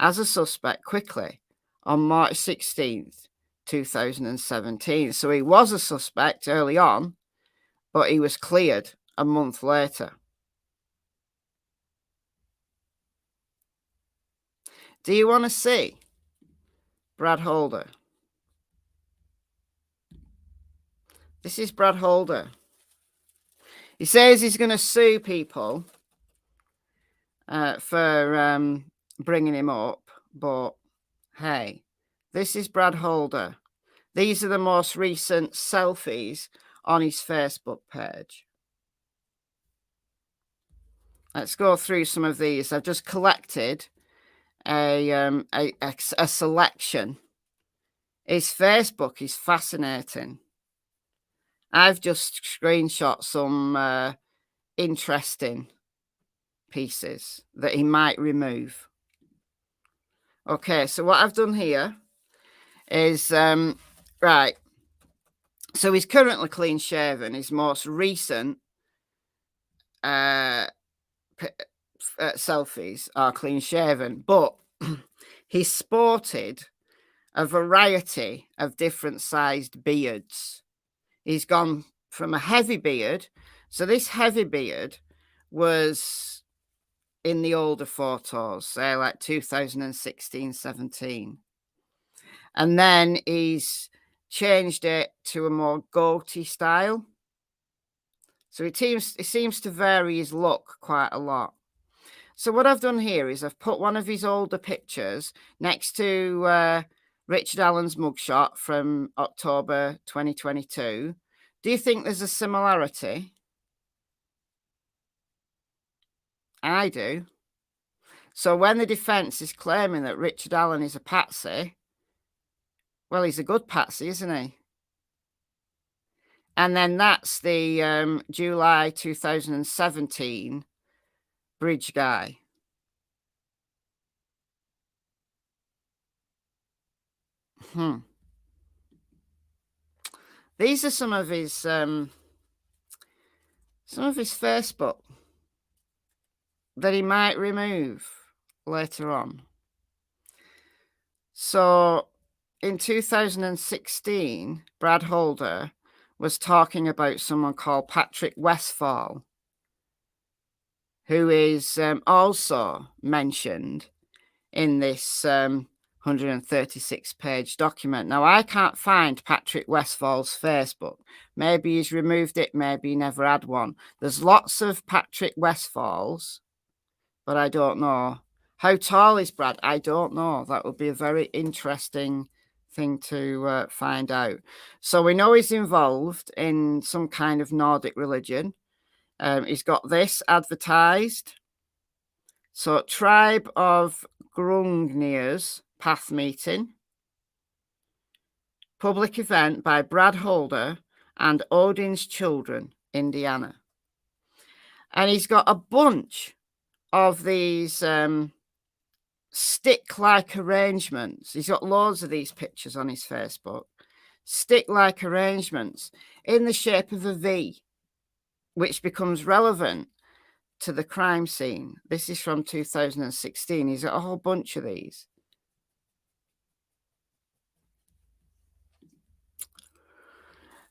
as a suspect quickly on March 16th, 2017. So he was a suspect early on, but he was cleared a month later. Do you want to see Brad Holder? This is Brad Holder. He says he's going to sue people for bringing him up, but hey, this is Brad Holder. These are the most recent selfies on his Facebook page. Let's go through some of these. I've just collected a selection. His Facebook is fascinating. I've just screenshot some interesting pieces that he might remove. Okay, so what I've done here is, right, so he's currently clean shaven. His most recent selfies are clean shaven, but he sported a variety of different sized beards. He's gone from a heavy beard. So this heavy beard was in the older photos, say like 2016, 17. And then he's changed it to a more goatee style. So it seems to vary his look quite a lot. So what I've done here is I've put one of his older pictures next to Richard Allen's mugshot from October 2022. Do you think there's a similarity? I do. So when the defense is claiming that Richard Allen is a patsy, well, he's a good patsy, isn't he? And then that's the July 2017 bridge guy. These are some of his Facebook that he might remove later on. So in 2016, Brad Holder was talking about someone called Patrick Westfall, who is also mentioned in this 136-page document. Now, I can't find Patrick Westfall's Facebook. Maybe he's removed it, maybe he never had one. There's lots of Patrick Westfalls, but I don't know. How tall is Brad? I don't know. That would be a very interesting thing to find out. So we know he's involved in some kind of Nordic religion. He's got this advertised. So Tribe of Grungnir's Path Meeting. public event by Brad Holder and Odin's Children, Indiana. And he's got a bunch of these stick-like arrangements. He's got loads of these pictures on his Facebook. Stick-like arrangements in the shape of a V, which becomes relevant to the crime scene. This is from 2016. He's got a whole bunch of these.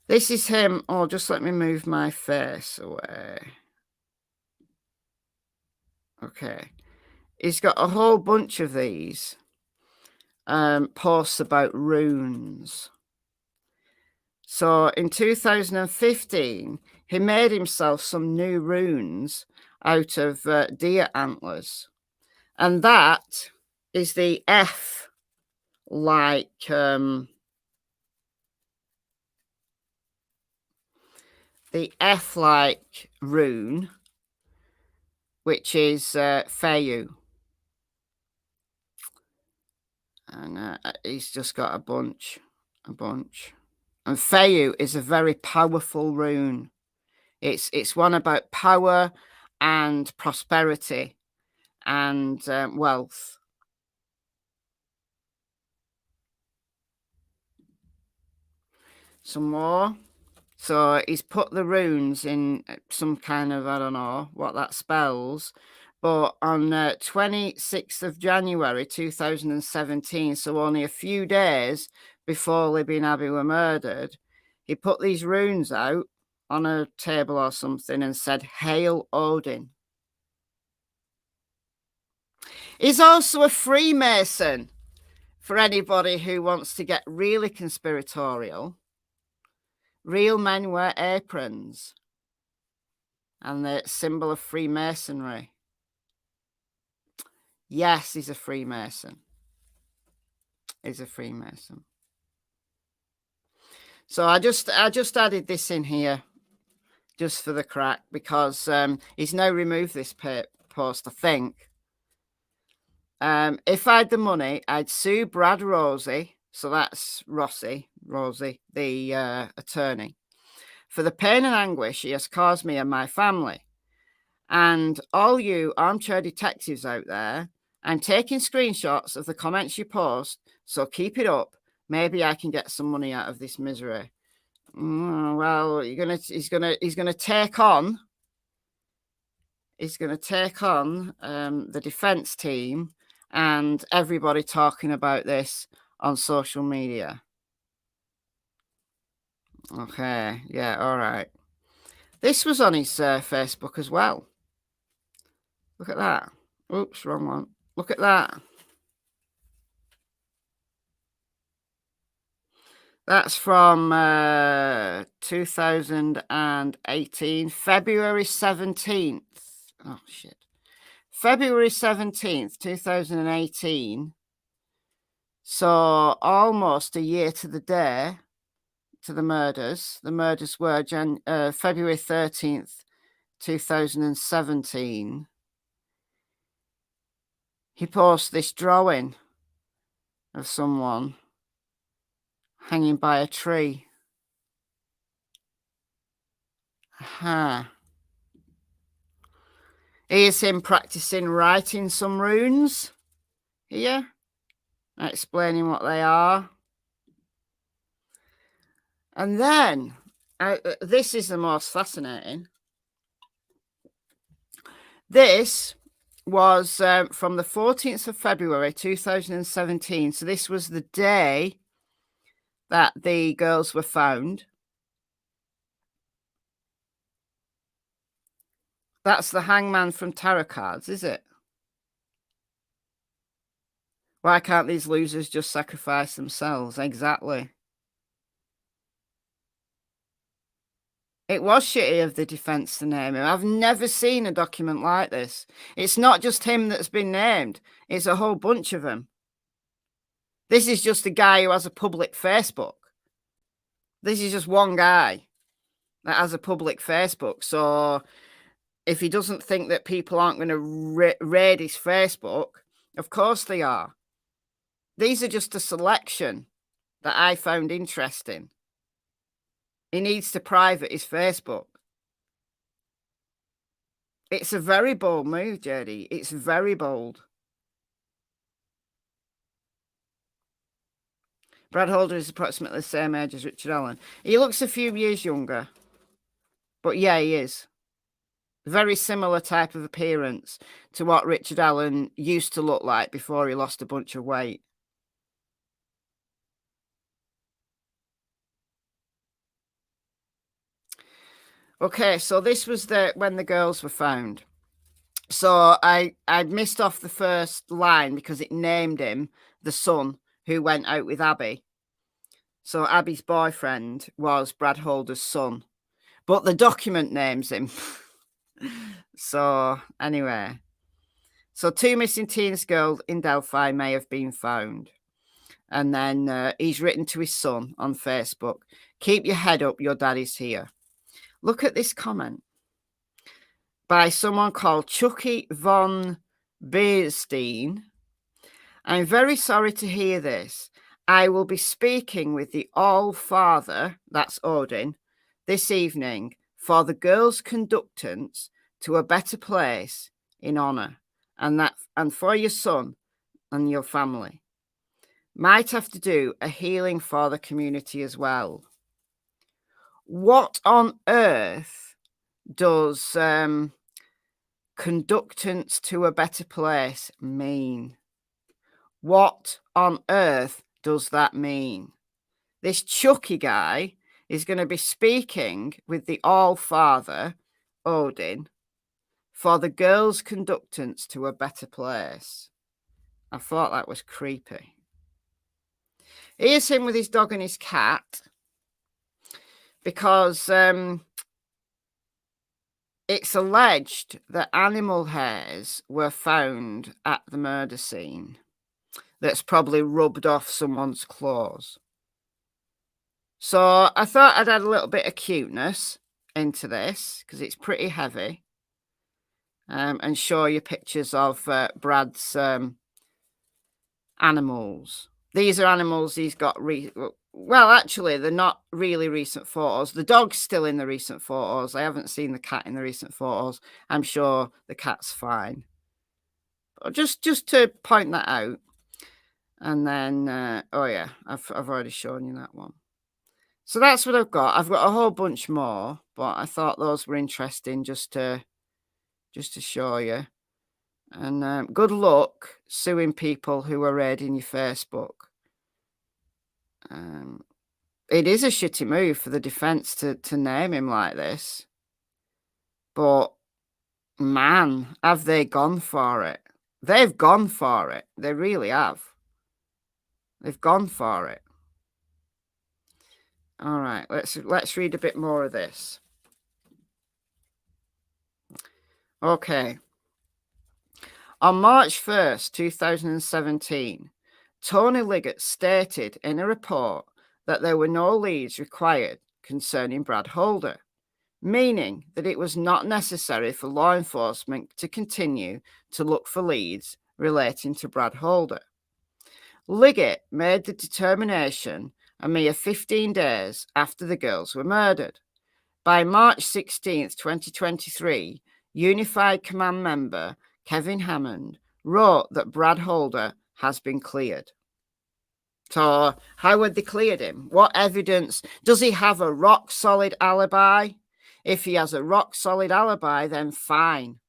This is him. Oh, just let me move my face away. Okay. He's got a whole bunch of these posts about runes. So in 2015, he made himself some new runes out of deer antlers. And that is the F like rune, which is Feyu. And he's just got a bunch. And Feyu is a very powerful rune. It's one about power and prosperity and wealth. Some more. So he's put the runes in some kind of, I don't know what that spells. But on 26th of January 2017, so only a few days before Libby and Abby were murdered, he put these runes out on a table or something and said, "Hail Odin." He's also a Freemason, for anybody who wants to get really conspiratorial. Real men wear aprons and the symbol of Freemasonry. Yes, he's a Freemason. He's a Freemason. So I just added this in here just for the crack because he's now removed this post, I think. If I had the money, I'd sue Brad Rosie, so that's Rosie, the attorney, for the pain and anguish he has caused me and my family. And all you armchair detectives out there, I'm taking screenshots of the comments you post, so keep it up. Maybe I can get some money out of this misery. Well, he's gonna take on the defense team and everybody talking about this on social media. Okay, yeah, all right. This was on his Facebook as well. Look at that. Oops, wrong one. Look at that. That's from 2018, February 17th. Oh, shit. February 17th, 2018. So almost a year to the day to the murders. The murders were February 13th, 2017. He posted this drawing of someone hanging by a tree. Here's him practicing writing some runes here, explaining what they are. And then, this is the most fascinating. This was from the 14th of February 2017. So this was the day that the girls were found. That's the hangman from tarot cards, is it? Why can't these losers just sacrifice themselves? Exactly. It was shitty of the defense to name him. I've never seen a document like this. It's not just him that's been named. It's a whole bunch of them. This is just a guy who has a public Facebook. This is just one guy that has a public Facebook. So if he doesn't think that people aren't going to raid his Facebook, of course they are. These are just a selection that I found interesting. He needs to private his Facebook. It's a very bold move, JD. It's very bold. Brad Holder is approximately the same age as Richard Allen. He looks a few years younger. But yeah, he is. Very similar type of appearance to what Richard Allen used to look like before he lost a bunch of weight. Okay, so this was when the girls were found. So I'd missed off the first line because it named him the son who went out with Abby. So Abby's boyfriend was Brad Holder's son, but the document names him. So anyway, so 2 missing teenage girls in Delphi may have been found. And then he's written to his son on Facebook, "Keep your head up, your daddy's here." Look at this comment by someone called Chucky von Beerstein. "I'm very sorry to hear this. I will be speaking with the All-Father," that's Odin, "this evening for the girls' conductance to a better place in honor, and for your son and your family. Might have to do a healing for the community as well." What on earth does conductance to a better place mean? What on earth does that mean? This Chucky guy is going to be speaking with the All-Father, Odin, for the girls' conductance to a better place. I thought that was creepy. Here's him with his dog and his cat, because it's alleged that animal hairs were found at the murder scene that's probably rubbed off someone's claws. So I thought I'd add a little bit of cuteness into this because it's pretty heavy, and show you pictures of Brad's animals. These are animals he's got. Well, actually, they're not really recent photos. The dog's still in the recent photos. I haven't seen the cat in the recent photos. I'm sure the cat's fine. But just to point that out. And then, oh yeah, I've already shown you that one. So that's what I've got. I've got a whole bunch more, but I thought those were interesting just to show you. And good luck suing people who are raiding your Facebook. It is a shitty move for the defense to name him like this. But, man, have they gone for it? They've gone for it. They really have. They've gone for it. All right, let's read a bit more of this. Okay. On March 1st, 2017, Tony Liggett stated in a report that there were no leads required concerning Brad Holder, meaning that it was not necessary for law enforcement to continue to look for leads relating to Brad Holder. Liggett made the determination a mere 15 days after the girls were murdered. By March 16th, 2023, Unified Command member Kevin Hammond wrote that Brad Holder has been cleared. So how had they cleared him? What evidence? Does he have a rock-solid alibi? If he has a rock-solid alibi, then fine.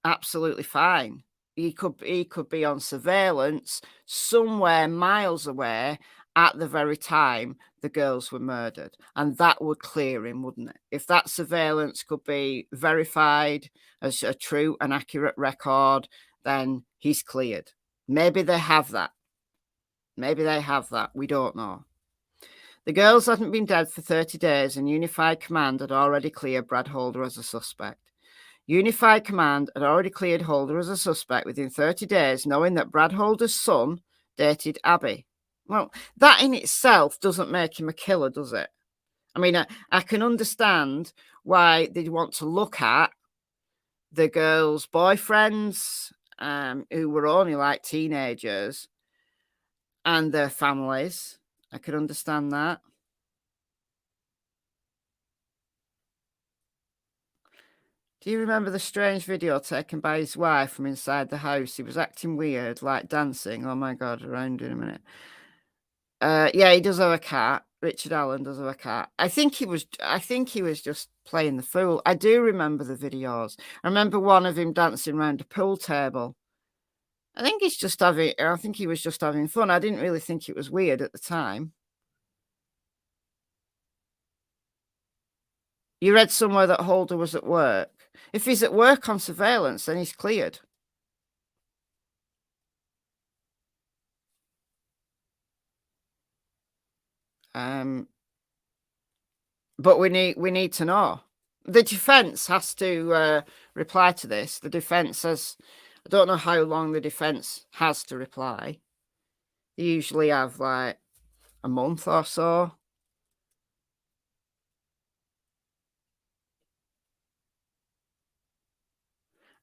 Absolutely fine. He could be on surveillance somewhere miles away at the very time the girls were murdered. And that would clear him, wouldn't it? If that surveillance could be verified as a true and accurate record, then he's cleared. Maybe they have that. Maybe they have that. We don't know. The girls hadn't been dead for 30 days and Unified Command had already cleared Brad Holder as a suspect. Unified Command had already cleared Holder as a suspect within 30 days, knowing that Brad Holder's son dated Abby. Well, that in itself doesn't make him a killer, does it? I mean, I can understand why they'd want to look at the girls' boyfriends, who were only like teenagers, and their families. I could understand that. Do you remember the strange video taken by his wife from inside the house? He was acting weird, like dancing. Oh my God, around in a minute. Yeah, he does have a cat. Richard Allen does have a cat. I think he was just playing the fool. I do remember the videos. I remember one of him dancing around a pool table. I think he was just having fun. I didn't really think it was weird at the time. You read somewhere that Holder was at work. If he's at work on surveillance, then he's cleared. But we need to know. The defense has to reply to this. The defense says, I don't know how long the defense has to reply. They usually have like a month or so.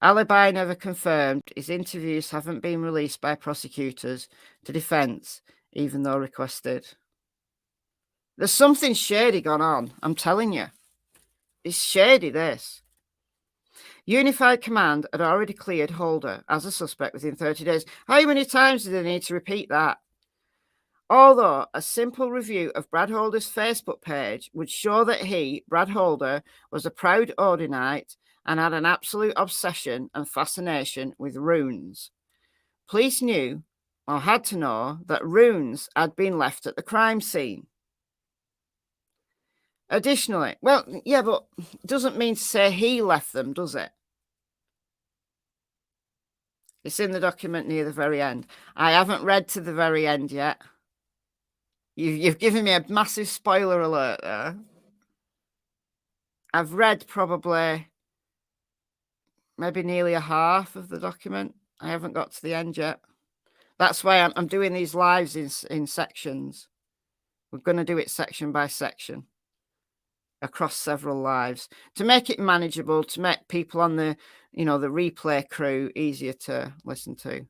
Alibi never confirmed. His interviews haven't been released by prosecutors to defense, even though requested. There's something shady gone on. I'm telling you. It's shady, this. Unified Command had already cleared Holder as a suspect within 30 days. How many times do they need to repeat that? Although a simple review of Brad Holder's Facebook page would show that he, Brad Holder, was a proud Odinite and had an absolute obsession and fascination with runes. Police knew, or had to know, that runes had been left at the crime scene. Additionally, well, yeah, but it doesn't mean to say he left them, does it? It's in the document near the very end. I haven't read to the very end yet. You've given me a massive spoiler alert there. I've read probably maybe nearly a half of the document. I haven't got to the end yet. That's why I'm doing these lives in sections. We're going to do it section by section across several lives to make it manageable, to make people on the replay crew easier to listen to.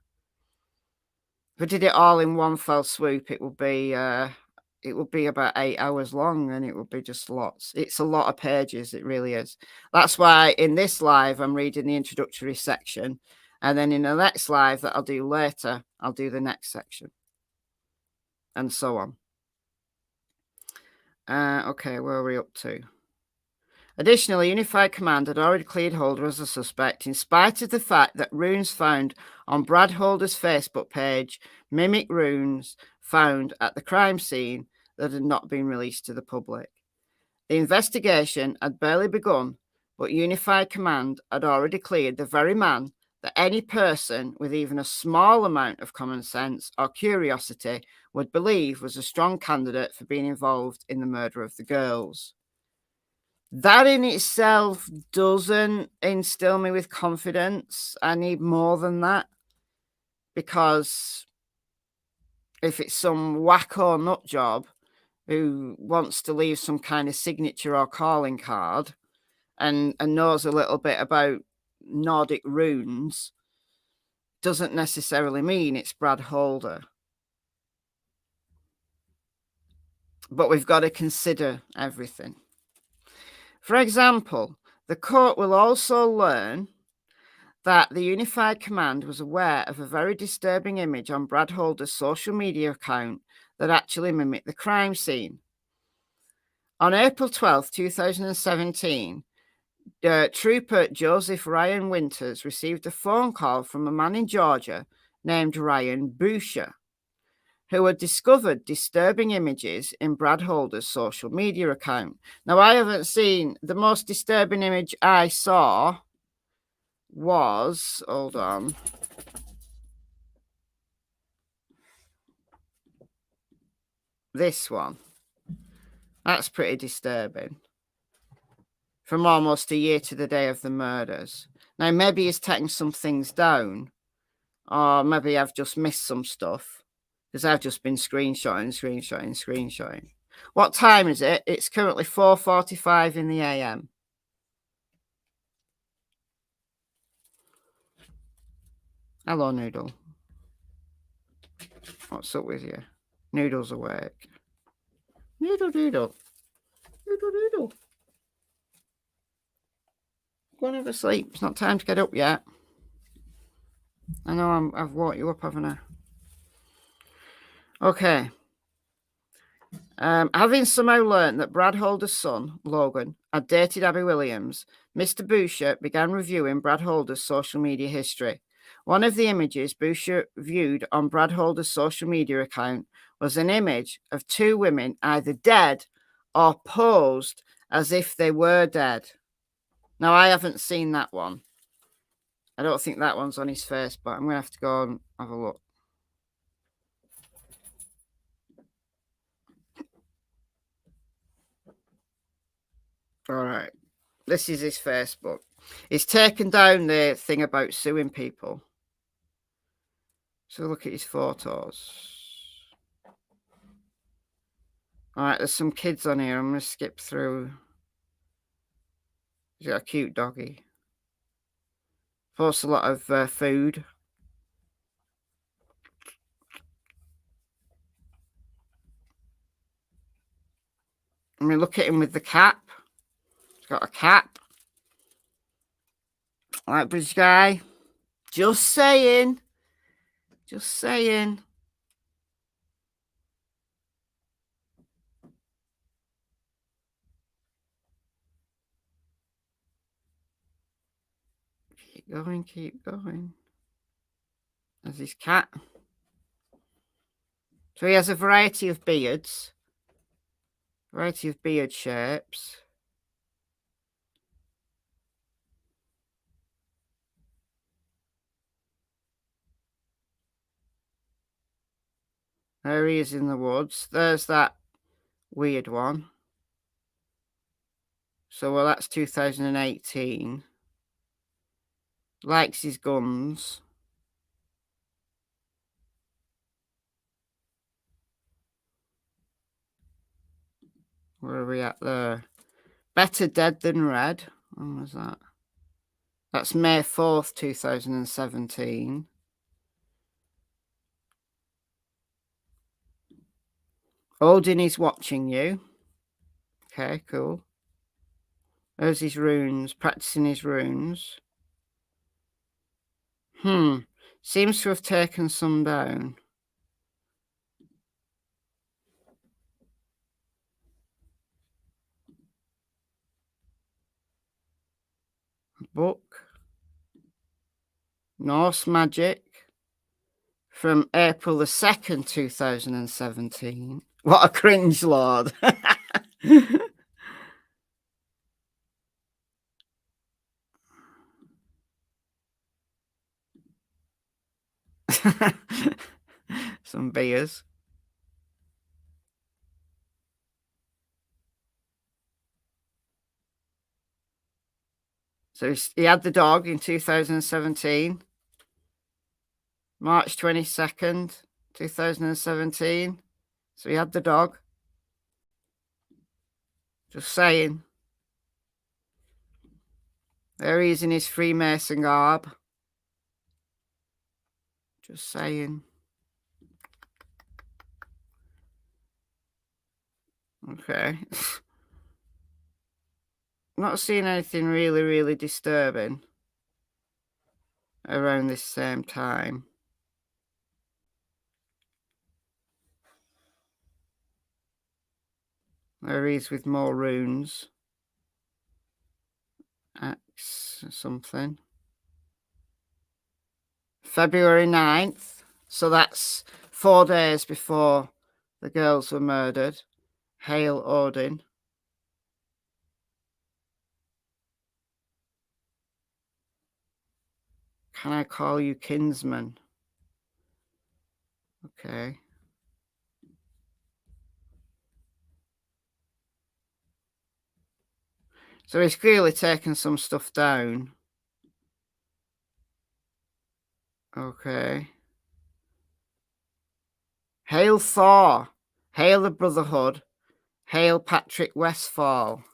If I did it all in one fell swoop, it would be about 8 hours long, and it would be just lots. It's a lot of pages. It really is. That's why in this live, I'm reading the introductory section. And then in the next live that I'll do later, I'll do the next section. And so on. Okay, where are we up to? Additionally, Unified Command had already cleared Holder as a suspect, in spite of the fact that runes found on Brad Holder's Facebook page mimic runes found at the crime scene that had not been released to the public. The investigation had barely begun, but Unified Command had already cleared the very man that any person with even a small amount of common sense or curiosity would believe was a strong candidate for being involved in the murder of the girls. That in itself doesn't instill me with confidence. I need more than that, because if it's some wacko nut job who wants to leave some kind of signature or calling card and knows a little bit about Nordic runes, doesn't necessarily mean it's Brad Holder. But we've got to consider everything. For example, the court will also learn that the Unified Command was aware of a very disturbing image on Brad Holder's social media account that actually mimicked the crime scene. On April 12, 2017, Trooper Joseph Ryan Winters received a phone call from a man in Georgia named Ryan Boucher, who had discovered disturbing images in Brad Holder's social media account. Now, I haven't seen, the most disturbing image I saw was, hold on, this one. That's pretty disturbing. From almost a year to the day of the murders. Now, maybe he's taking some things down, or maybe I've just missed some stuff, because I've just been screenshotting. What time is it? It's currently 4:45 in the AM. Hello, Noodle. What's up with you? Noodle's awake. Noodle doodle. Noodle doodle. Go and have a sleep. It's not time to get up yet. I know I've woke you up, haven't I? Okay. Having somehow learnt that Brad Holder's son, Logan, had dated Abby Williams, Mr. Boucher began reviewing Brad Holder's social media history. One of the images Boucher viewed on Brad Holder's social media account was an image of two women either dead or posed as if they were dead. Now, I haven't seen that one. I don't think that one's on his face, but I'm going to have to go and have a look. All right. This is his Facebook. He's taken down the thing about suing people. So look at his photos. All right, there's some kids on here. I'm going to skip through. He's got a cute doggy. Posts a lot of food. I mean, look at him with the cap. He's got a cap. All right, British guy. Just saying. Just saying. Keep going, keep going. There's his cat. So he has a variety of beards. Variety of beard shapes. There he is in the woods. There's that weird one. So, well, that's 2018. Likes his guns. Where are we at there? Better dead than red. When was that? That's May 4th, 2017. Odin is watching you. Okay, cool. There's his runes, practicing his runes. Seems to have taken some down. Book. Norse Magic. From April the 2nd, 2017. What a cringe lord. Some beers. So he had the dog in 2017. March 22nd, 2017. So he had the dog. Just saying. There he is in his Freemason garb. Just saying. Okay. Not seeing anything really, really disturbing around this same time. There he is with more runes. X something. February 9th. So that's 4 days before the girls were murdered. Hail Odin. Can I call you kinsman? Okay. So he's clearly taken some stuff down. Okay. Hail Thor. Hail the Brotherhood. Hail Patrick Westfall.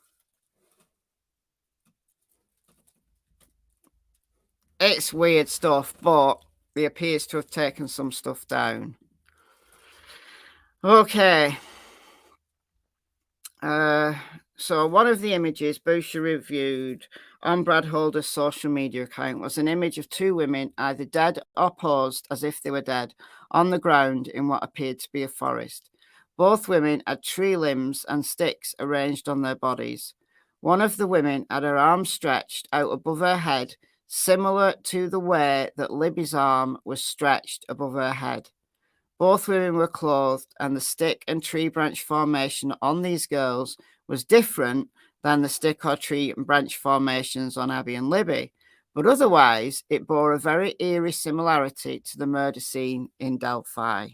It's weird stuff, but he appears to have taken some stuff down. Okay. So one of the images Boucher reviewed on Brad Holder's social media account was an image of two women, either dead or posed as if they were dead, on the ground in what appeared to be a forest. Both women had tree limbs and sticks arranged on their bodies. One of the women had her arm stretched out above her head, similar to the way that Libby's arm was stretched above her head. Both women were clothed, and the stick and tree branch formation on these girls was different than the stick or tree and branch formations on Abby and Libby, but otherwise it bore a very eerie similarity to the murder scene in Delphi.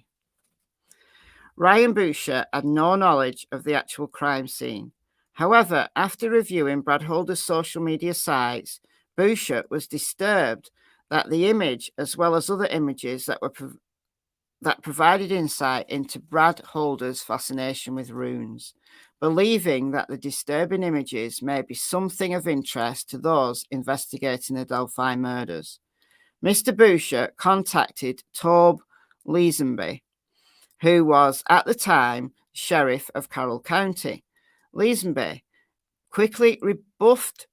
Ryan Boucher had no knowledge of the actual crime scene. However, after reviewing Brad Holder's social media sites, Boucher was disturbed that the image, as well as other images that provided insight into Brad Holder's fascination with runes, believing that the disturbing images may be something of interest to those investigating the Delphi murders. Mr. Boucher contacted Tobe Leesenby, who was at the time sheriff of Carroll County. Leesenby quickly rebuffed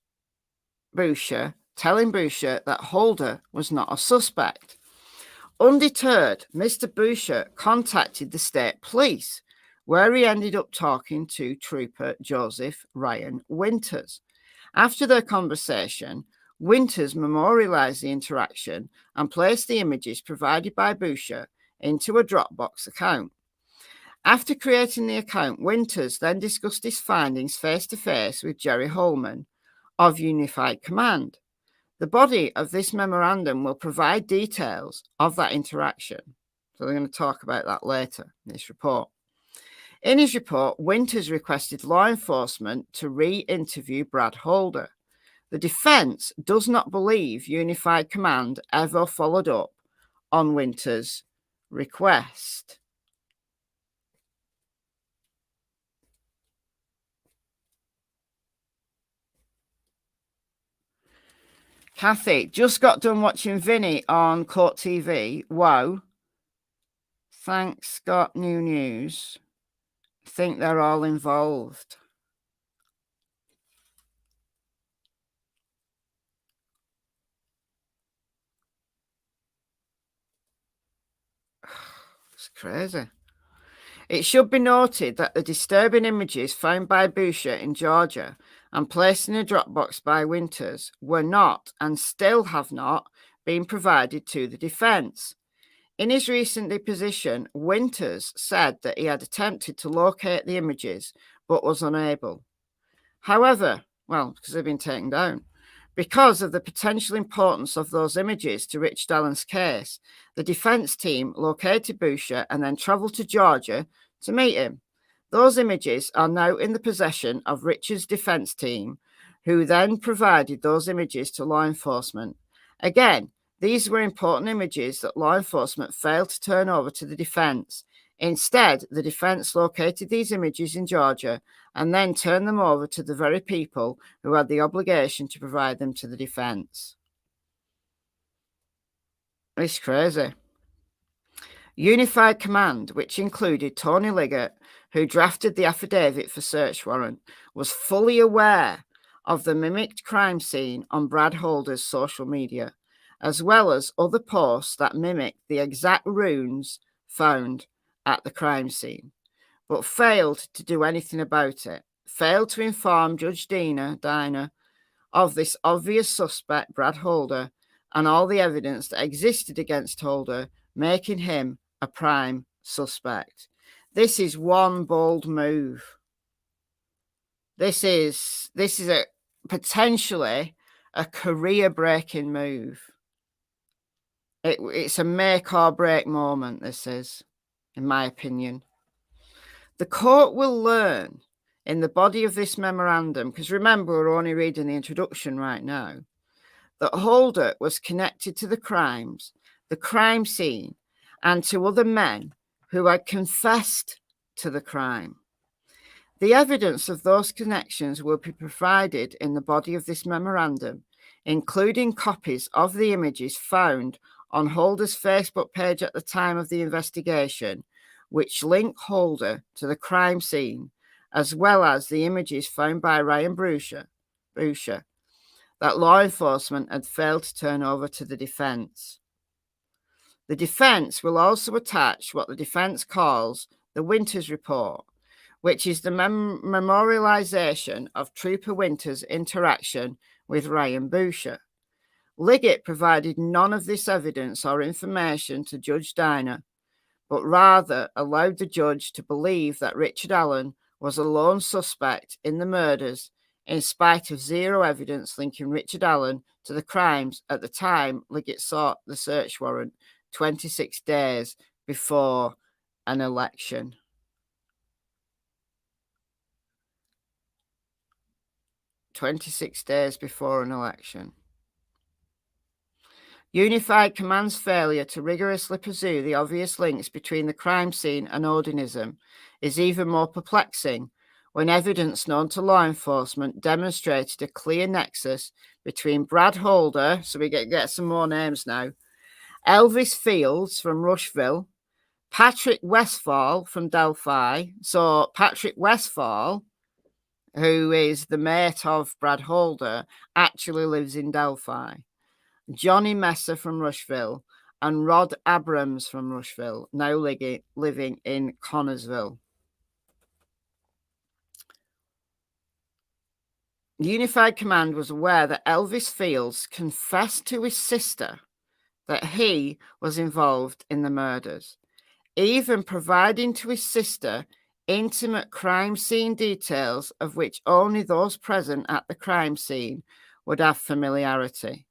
Boucher, telling Boucher that Holder was not a suspect. Undeterred, Mr. Boucher contacted the state police, where he ended up talking to Trooper Joseph Ryan Winters. After their conversation, Winters memorialized the interaction and placed the images provided by Boucher into a Dropbox account. After creating the account, Winters then discussed his findings face-to-face with Jerry Holman of Unified Command. The body of this memorandum will provide details of that interaction. So they're going to talk about that later in this report. In his report, Winters requested law enforcement to re-interview Brad Holder. The defense does not believe Unified Command ever followed up on Winters' request. Kathy, just got done watching Vinny on Court TV. Wow. Thanks, got new news. Think they're all involved. It's crazy. It should be noted that the disturbing images found by Boucher in Georgia and placed in a Dropbox by Winters were not, and still have not, been provided to the defense. In his recent deposition, Winters said that he had attempted to locate the images but was unable. However, because they've been taken down. Because of the potential importance of those images to Rich Dallen's case, the defense team located Boucher and then traveled to Georgia to meet him. Those images are now in the possession of Richard's defense team, who then provided those images to law enforcement. Again, these were important images that law enforcement failed to turn over to the defense. Instead, the defense located these images in Georgia and then turned them over to the very people who had the obligation to provide them to the defense. It's crazy. Unified Command, which included Tony Liggett, who drafted the affidavit for search warrant, was fully aware of the mimicked crime scene on Brad Holder's social media, as well as other posts that mimicked the exact runes found at the crime scene, but failed to do anything about it, failed to inform Judge Diner of this obvious suspect, Brad Holder, and all the evidence that existed against Holder, making him a prime suspect. This is one bold move. This is a potentially a career-breaking move. It's a make or break moment, this is, in my opinion. The court will learn in the body of this memorandum, because remember, we're only reading the introduction right now, that Holder was connected to the crimes, the crime scene, and to other men who had confessed to the crime. The evidence of those connections will be provided in the body of this memorandum, including copies of the images found on Holder's Facebook page at the time of the investigation, which link Holder to the crime scene, as well as the images found by Ryan Brusher, that law enforcement had failed to turn over to the defense. The defense will also attach what the defense calls the Winters Report, which is the memorialization of Trooper Winters' interaction with Ryan Brusher. Liggett provided none of this evidence or information to Judge Diner, but rather allowed the judge to believe that Richard Allen was a lone suspect in the murders, in spite of zero evidence linking Richard Allen to the crimes at the time Liggett sought the search warrant 26 days before an election. Unified Command's failure to rigorously pursue the obvious links between the crime scene and odinism is even more perplexing when evidence known to law enforcement demonstrated a clear nexus between Brad Holder, so we get some more names now, Elvis Fields from Rushville, Patrick Westfall from Delphi. So Patrick Westfall, who is the mate of Brad Holder, actually lives in Delphi. Johnny Messer from Rushville, and Rod Abrams from Rushville, now living in Connorsville. Unified Command was aware that Elvis Fields confessed to his sister that he was involved in the murders, even providing to his sister intimate crime scene details of which only those present at the crime scene would have familiarity.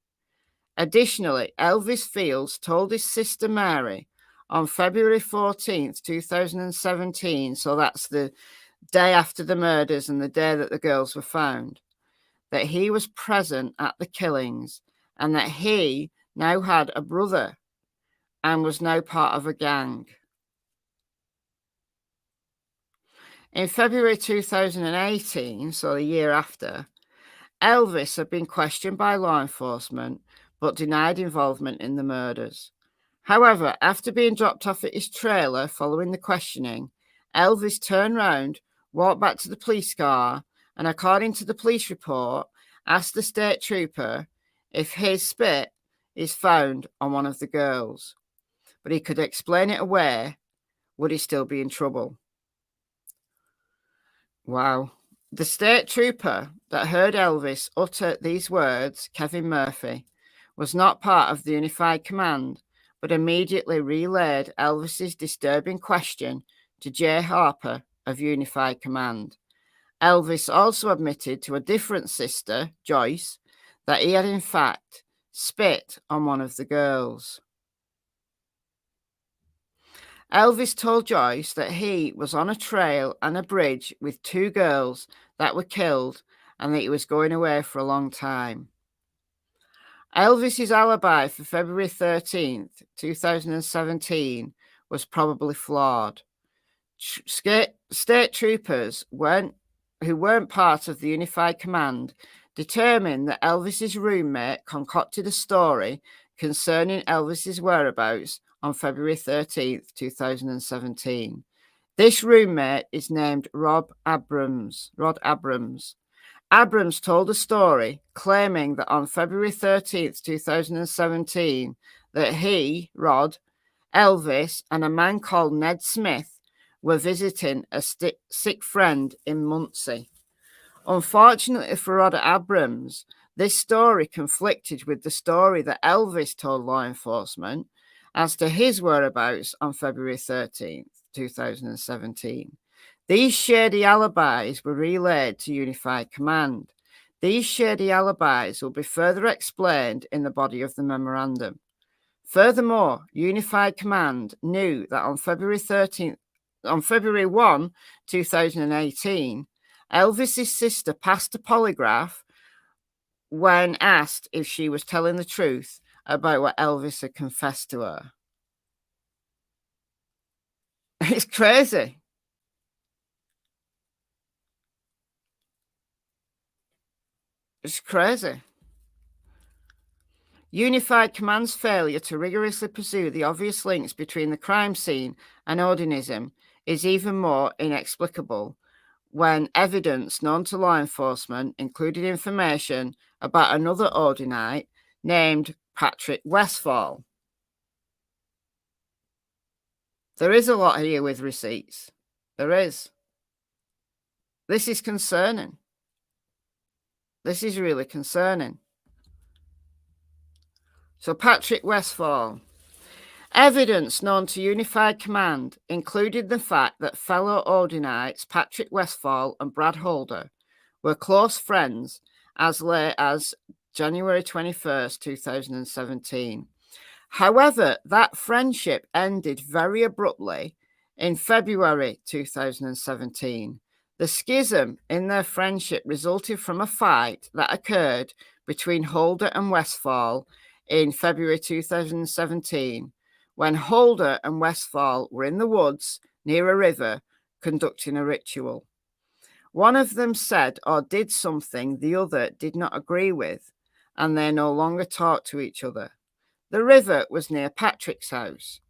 Additionally, Elvis Fields told his sister Mary on February 14th, 2017, so that's the day after the murders and the day that the girls were found, that he was present at the killings and that he now had a brother and was now part of a gang. In February 2018, so the year after, Elvis had been questioned by law enforcement but denied involvement in the murders. However, after being dropped off at his trailer following the questioning, Elvis turned round, walked back to the police car, and according to the police report, asked the state trooper if his spit is found on one of the girls. But he could explain it away, would he still be in trouble? Wow. The state trooper that heard Elvis utter these words, Kevin Murphy, was not part of the Unified Command, but immediately relayed Elvis's disturbing question to Jay Harper of Unified Command. Elvis also admitted to a different sister, Joyce, that he had in fact spit on one of the girls. Elvis told Joyce that he was on a trail and a bridge with two girls that were killed and that he was going away for a long time. Elvis's alibi for February 13th, 2017 was probably flawed. State troopers who weren't part of the Unified Command determined that Elvis's roommate concocted a story concerning Elvis's whereabouts on February 13th, 2017. This roommate is named Rod Abrams. Abrams told a story claiming that on February 13th, 2017, that he, Rod, Elvis, and a man called Ned Smith were visiting a sick friend in Muncie. Unfortunately for Rod Abrams, this story conflicted with the story that Elvis told law enforcement as to his whereabouts on February 13th, 2017. These shady alibis were relayed to Unified Command. These shady alibis will be further explained in the body of the memorandum. Furthermore, Unified Command knew that on February 1, 2018, Elvis's sister passed a polygraph when asked if she was telling the truth about what Elvis had confessed to her. It's crazy. It's crazy. Unified Command's failure to rigorously pursue the obvious links between the crime scene and odinism is even more inexplicable when evidence known to law enforcement included information about another Odinite named Patrick Westfall. There is a lot here with receipts. There is. This is concerning. This is really concerning. So Patrick Westfall. Evidence known to Unified Command included the fact that fellow Odinites Patrick Westfall and Brad Holder were close friends as late as January 21st, 2017. However, that friendship ended very abruptly in February 2017. The schism in their friendship resulted from a fight that occurred between Holder and Westfall in February 2017, when Holder and Westfall were in the woods near a river conducting a ritual. One of them said or did something the other did not agree with, and they no longer talked to each other. The river was near Patrick's house.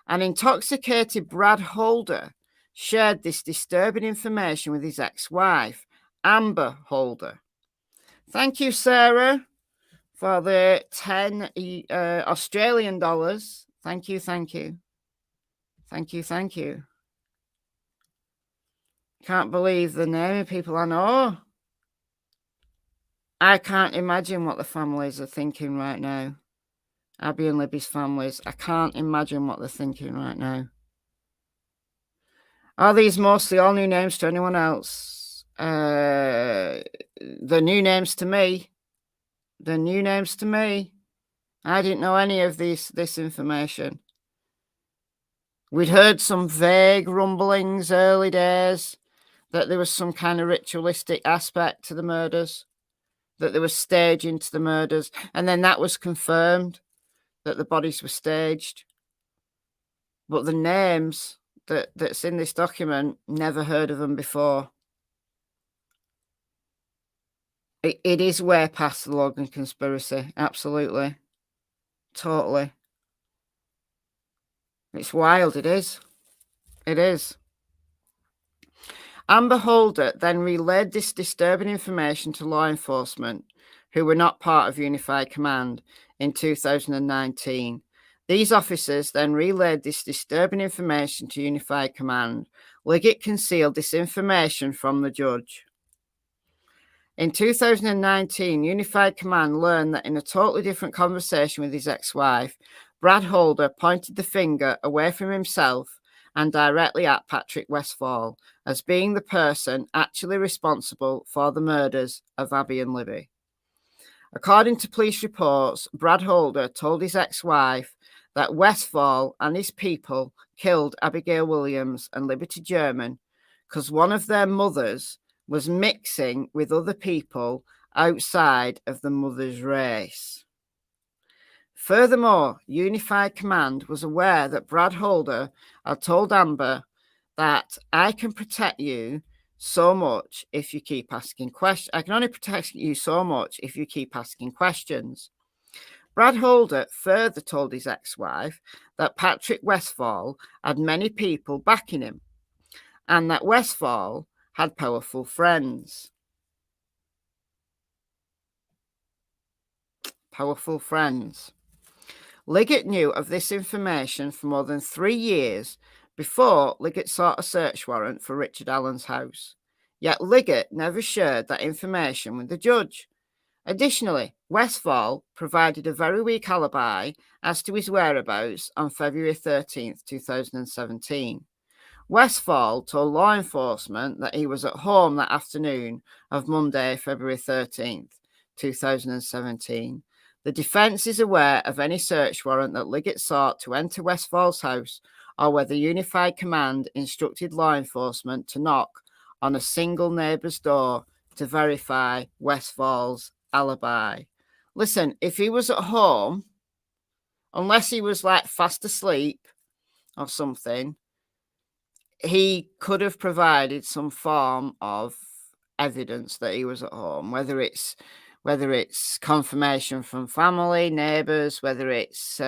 An intoxicated Brad Holder shared this disturbing information with his ex-wife, Amber Holder. Thank you, Sarah, for the 10 Australian dollars. Thank you, thank you. Thank you, thank you. Can't believe the name of people I know. I can't imagine what the families are thinking right now. Abby and Libby's families. I can't imagine what they're thinking right now. Are these mostly all new names to anyone else? The new names to me. The new names to me. I didn't know any of this information. We'd heard some vague rumblings early days that there was some kind of ritualistic aspect to the murders, that there was staging to the murders, and then that was confirmed, that the bodies were staged. But the names that's in this document, never heard of them before. It is way past the Logan conspiracy. Absolutely. Totally. It's wild, it is. It is. Amber Holder then relayed this disturbing information to law enforcement, who were not part of Unified Command, in 2019. These officers then relayed this disturbing information to Unified Command. Liggett concealed this information from the judge. In 2019, Unified Command learned that in a totally different conversation with his ex-wife, Brad Holder pointed the finger away from himself and directly at Patrick Westfall as being the person actually responsible for the murders of Abby and Libby. According to police reports, Brad Holder told his ex-wife that Westfall and his people killed Abigail Williams and Liberty German because one of their mothers was mixing with other people outside of the mother's race. Furthermore, Unified Command was aware that Brad Holder had told Amber that I can protect you so much if you keep asking questions. I can only protect you so much if you keep asking questions. Brad Holder further told his ex-wife that Patrick Westfall had many people backing him and that Westfall had powerful friends. Powerful friends. Liggett knew of this information for more than 3 years before Liggett sought a search warrant for Richard Allen's house. Yet Liggett never shared that information with the judge. Additionally, Westfall provided a very weak alibi as to his whereabouts on February 13th, 2017. Westfall told law enforcement that he was at home that afternoon of Monday, February 13th, 2017. The defence is aware of any search warrant that Liggett sought to enter Westfall's house or whether Unified Command instructed law enforcement to knock on a single neighbour's door to verify Westfall's alibi. Listen, if he was at home, unless he was like fast asleep or something, he could have provided some form of evidence that he was at home, whether it's whether it's confirmation from family, neighbours, whether it's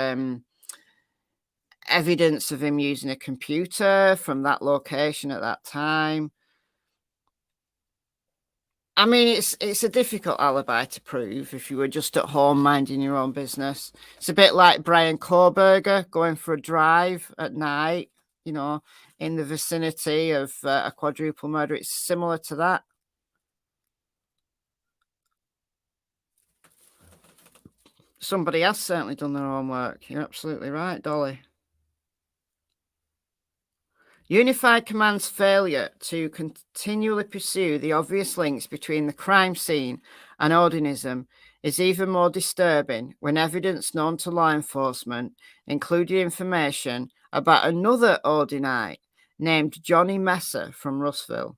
evidence of him using a computer from that location at that time. I mean, it's a difficult alibi to prove if you were just at home minding your own business. It's a bit like Brian Koberger going for a drive at night, you know, in the vicinity of a quadruple murder. It's similar to that. Somebody has certainly done their homework. You're absolutely right, Dolly. Unified Command's failure to continually pursue the obvious links between the crime scene and odinism is even more disturbing when evidence known to law enforcement included information about another Odinite named Johnny Messer from Rushville.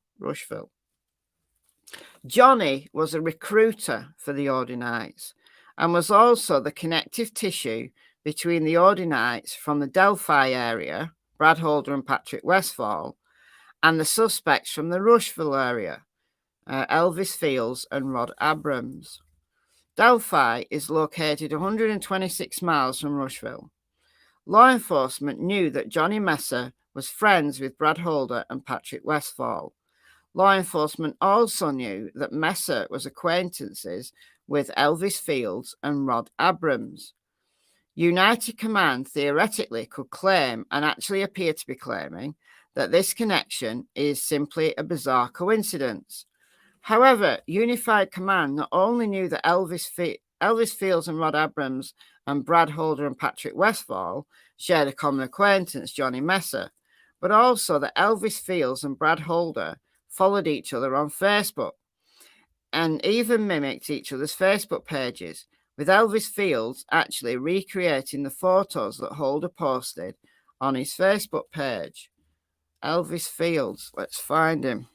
Johnny was a recruiter for the Odinites and was also the connective tissue between the Odinites from the Delphi area, Brad Holder and Patrick Westfall, and the suspects from the Rushville area, Elvis Fields and Rod Abrams. Delphi is located 126 miles from Rushville. Law enforcement knew that Johnny Messer was friends with Brad Holder and Patrick Westfall. Law enforcement also knew that Messer was acquaintances with Elvis Fields and Rod Abrams. United Command theoretically could claim, and actually appear to be claiming, that this connection is simply a bizarre coincidence. However, Unified Command not only knew that Elvis Fields and Rod Abrams and Brad Holder and Patrick Westfall shared a common acquaintance, Johnny Messer, but also that Elvis Fields and Brad Holder followed each other on Facebook and even mimicked each other's Facebook pages, with Elvis Fields actually recreating the photos that Holder posted on his Facebook page. Elvis Fields, let's find him.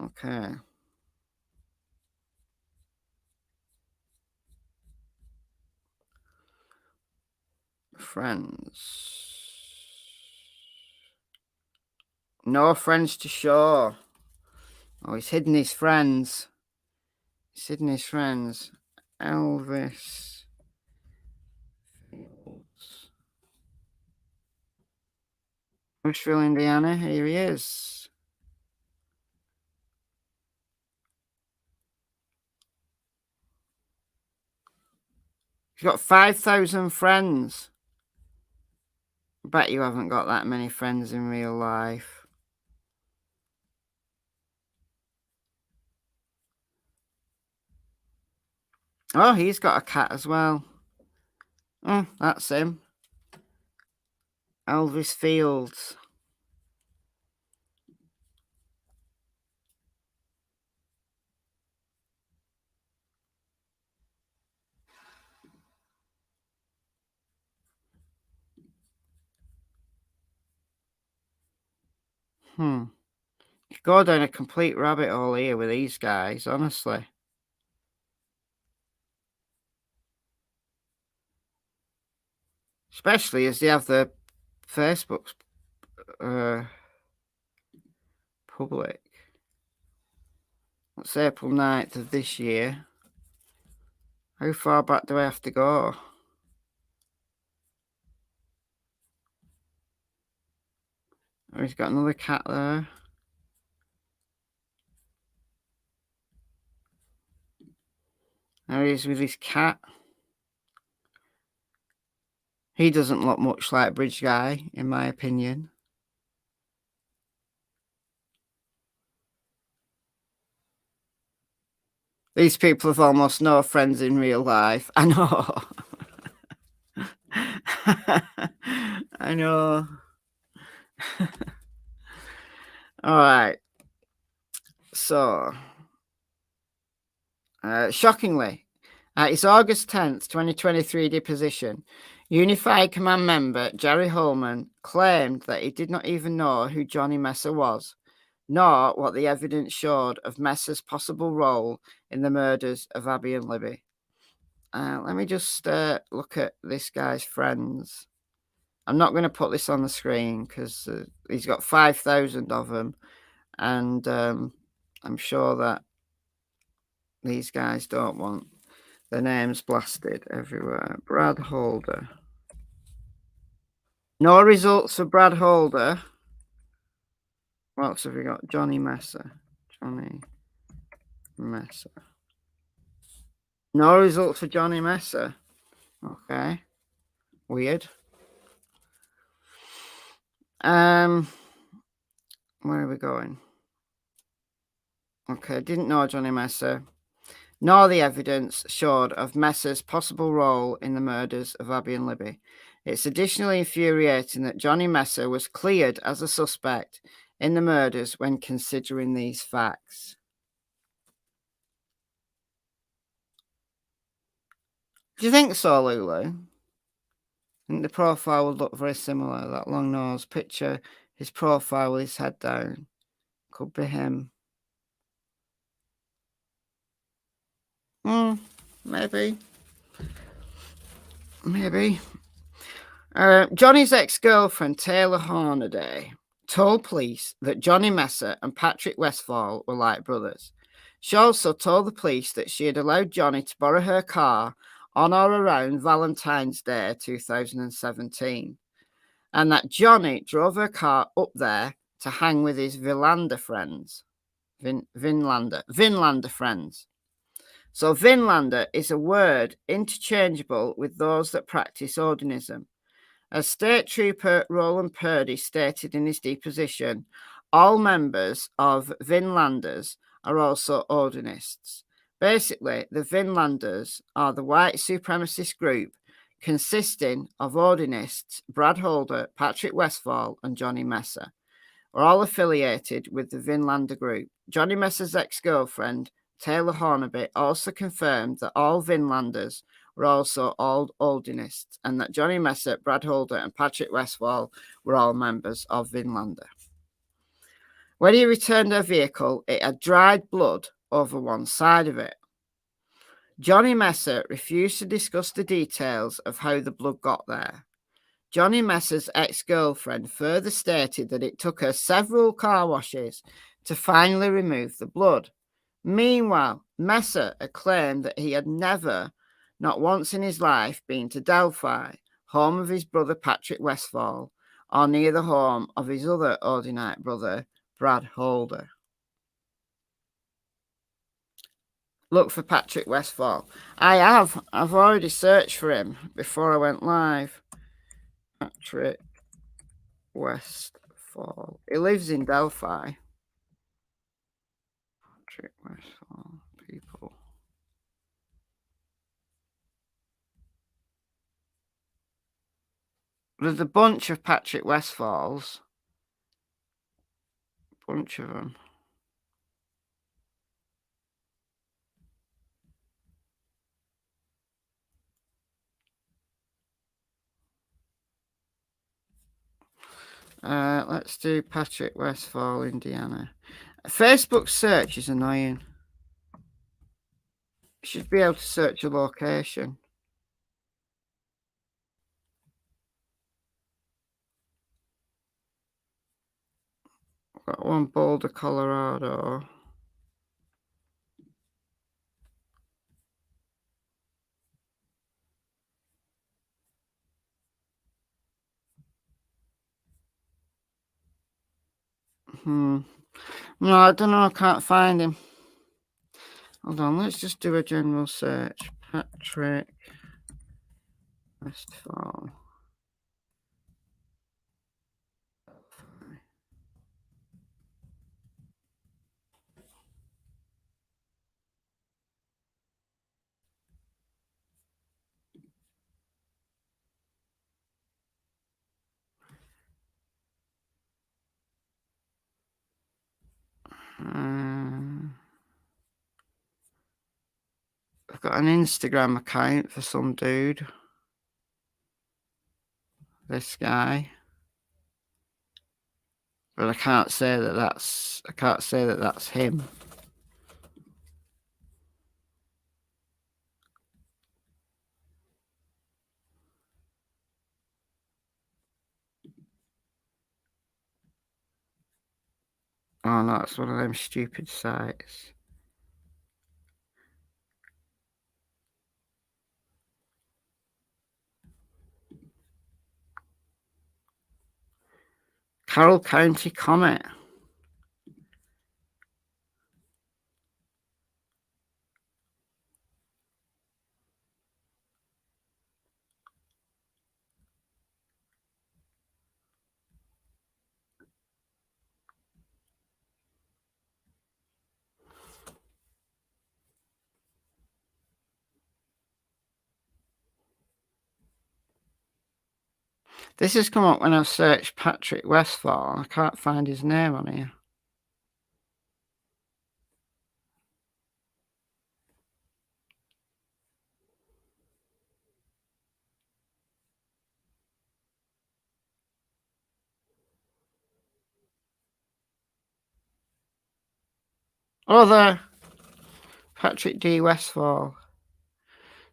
Okay. Friends. No friends to show. Oh, he's hidden his friends. He's hidden his friends. Elvis Fields. Rushville, Indiana. Here he is. He's got 5,000 friends. Bet you haven't got that many friends in real life. Oh, he's got a cat as well. Oh, that's him. Elvis Fields. You go down a complete rabbit hole here with these guys, honestly. Especially as they have the Facebook public. That's April 9th of this year. How far back do I have to go? Oh, he's got another cat there. There he is with his cat. He doesn't look much like Bridge Guy, in my opinion. These people have almost no friends in real life. I know. I know. All right. So, shockingly, at its August 10th, 2023 deposition, Unified Command member Jerry Holman claimed that he did not even know who Johnny Messer was, nor what the evidence showed of Messer's possible role in the murders of Abby and Libby. Let me just look at this guy's friends. I'm not going to put this on the screen because he's got 5,000 of them, and I'm sure that These guys don't want their names blasted everywhere. Brad Holder. No results for Brad Holder. What else have we got? Johnny Messer. Johnny Messer. No results for Johnny Messer. Okay. Weird. Where are we going? Okay, didn't know Johnny Messer, nor the evidence showed of Messer's possible role in the murders of Abby and Libby. It's additionally infuriating that Johnny Messer was cleared as a suspect in the murders when considering these facts. Do you think so, Lulu? I think the profile would look very similar. That long nose picture, his profile with his head down. Could be him. Maybe. Maybe. Johnny's ex-girlfriend, Taylor Hornaday, told police that Johnny Messer and Patrick Westfall were like brothers. She also told the police that she had allowed Johnny to borrow her car on or around Valentine's Day 2017, and that Johnny drove her car up there to hang with his Vinlander friends. Vinlander friends. So Vinlander is a word interchangeable with those that practice odinism. As State Trooper Roland Purdy stated in his deposition, all members of Vinlanders are also Odinists. Basically, the Vinlanders are the white supremacist group consisting of Odinists Brad Holder, Patrick Westfall, and Johnny Messer. Are all affiliated with the Vinlander group. Johnny Messer's ex-girlfriend, Taylor Hornaby, also confirmed that all Vinlanders were also all Odinists, and that Johnny Messer, Brad Holder, and Patrick Westfall were all members of Vinlander. When he returned her vehicle, it had dried blood over one side of it. Johnny Messer refused to discuss the details of how the blood got there. Johnny Messer's ex-girlfriend further stated that it took her several car washes to finally remove the blood. Meanwhile, Messer had claimed that he had never, not once in his life, been to Delphi, home of his brother Patrick Westfall, or near the home of his other Odinite brother, Brad Holder. Look for Patrick Westfall. I've already searched for him before I went live. Patrick Westfall. He lives in Delphi. Patrick Westfall. People. There's a bunch of Patrick Westfalls. Bunch of them. Let's do Patrick Westfall, Indiana. Facebook search is annoying. You should be able to search a location. Got one, Boulder, Colorado. No, I don't know. I can't find him. Hold on. Let's just do a general search. Patrick Westfall. I've got an Instagram account for some dude. This guy. But I can't say that that's him. Oh no, it's one of them stupid sites. Carroll County Comet. This has come up when I've searched Patrick Westfall. I can't find his name on here. Oh, there. Patrick D. Westfall.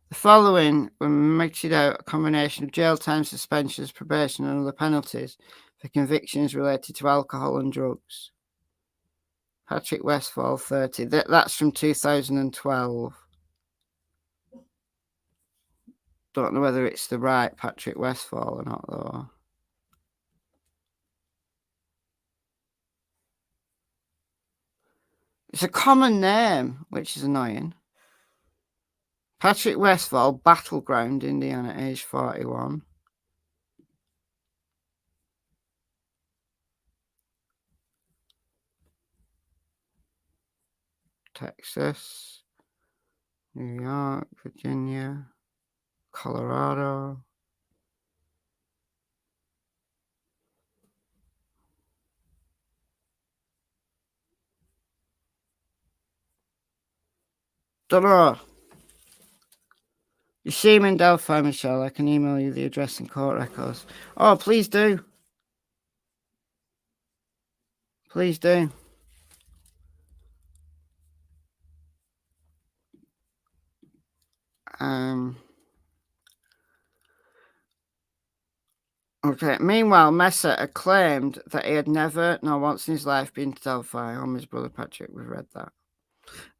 The following were meted out a combination of jail time, suspensions, probation, and other penalties for convictions related to alcohol and drugs. Patrick Westfall, 30. That's from 2012. Don't know whether it's the right Patrick Westfall or not, though. It's a common name, which is annoying. Patrick Westfall, Battleground, Indiana, age 41. Texas, New York, Virginia, Colorado. Don't know. You see him in Delphi, Michelle. I can email you the address and court records. Oh, please do. Please do. Okay. Meanwhile, Messer had claimed that he had never, nor once in his life, been to Delphi. On his brother Patrick, we've read that.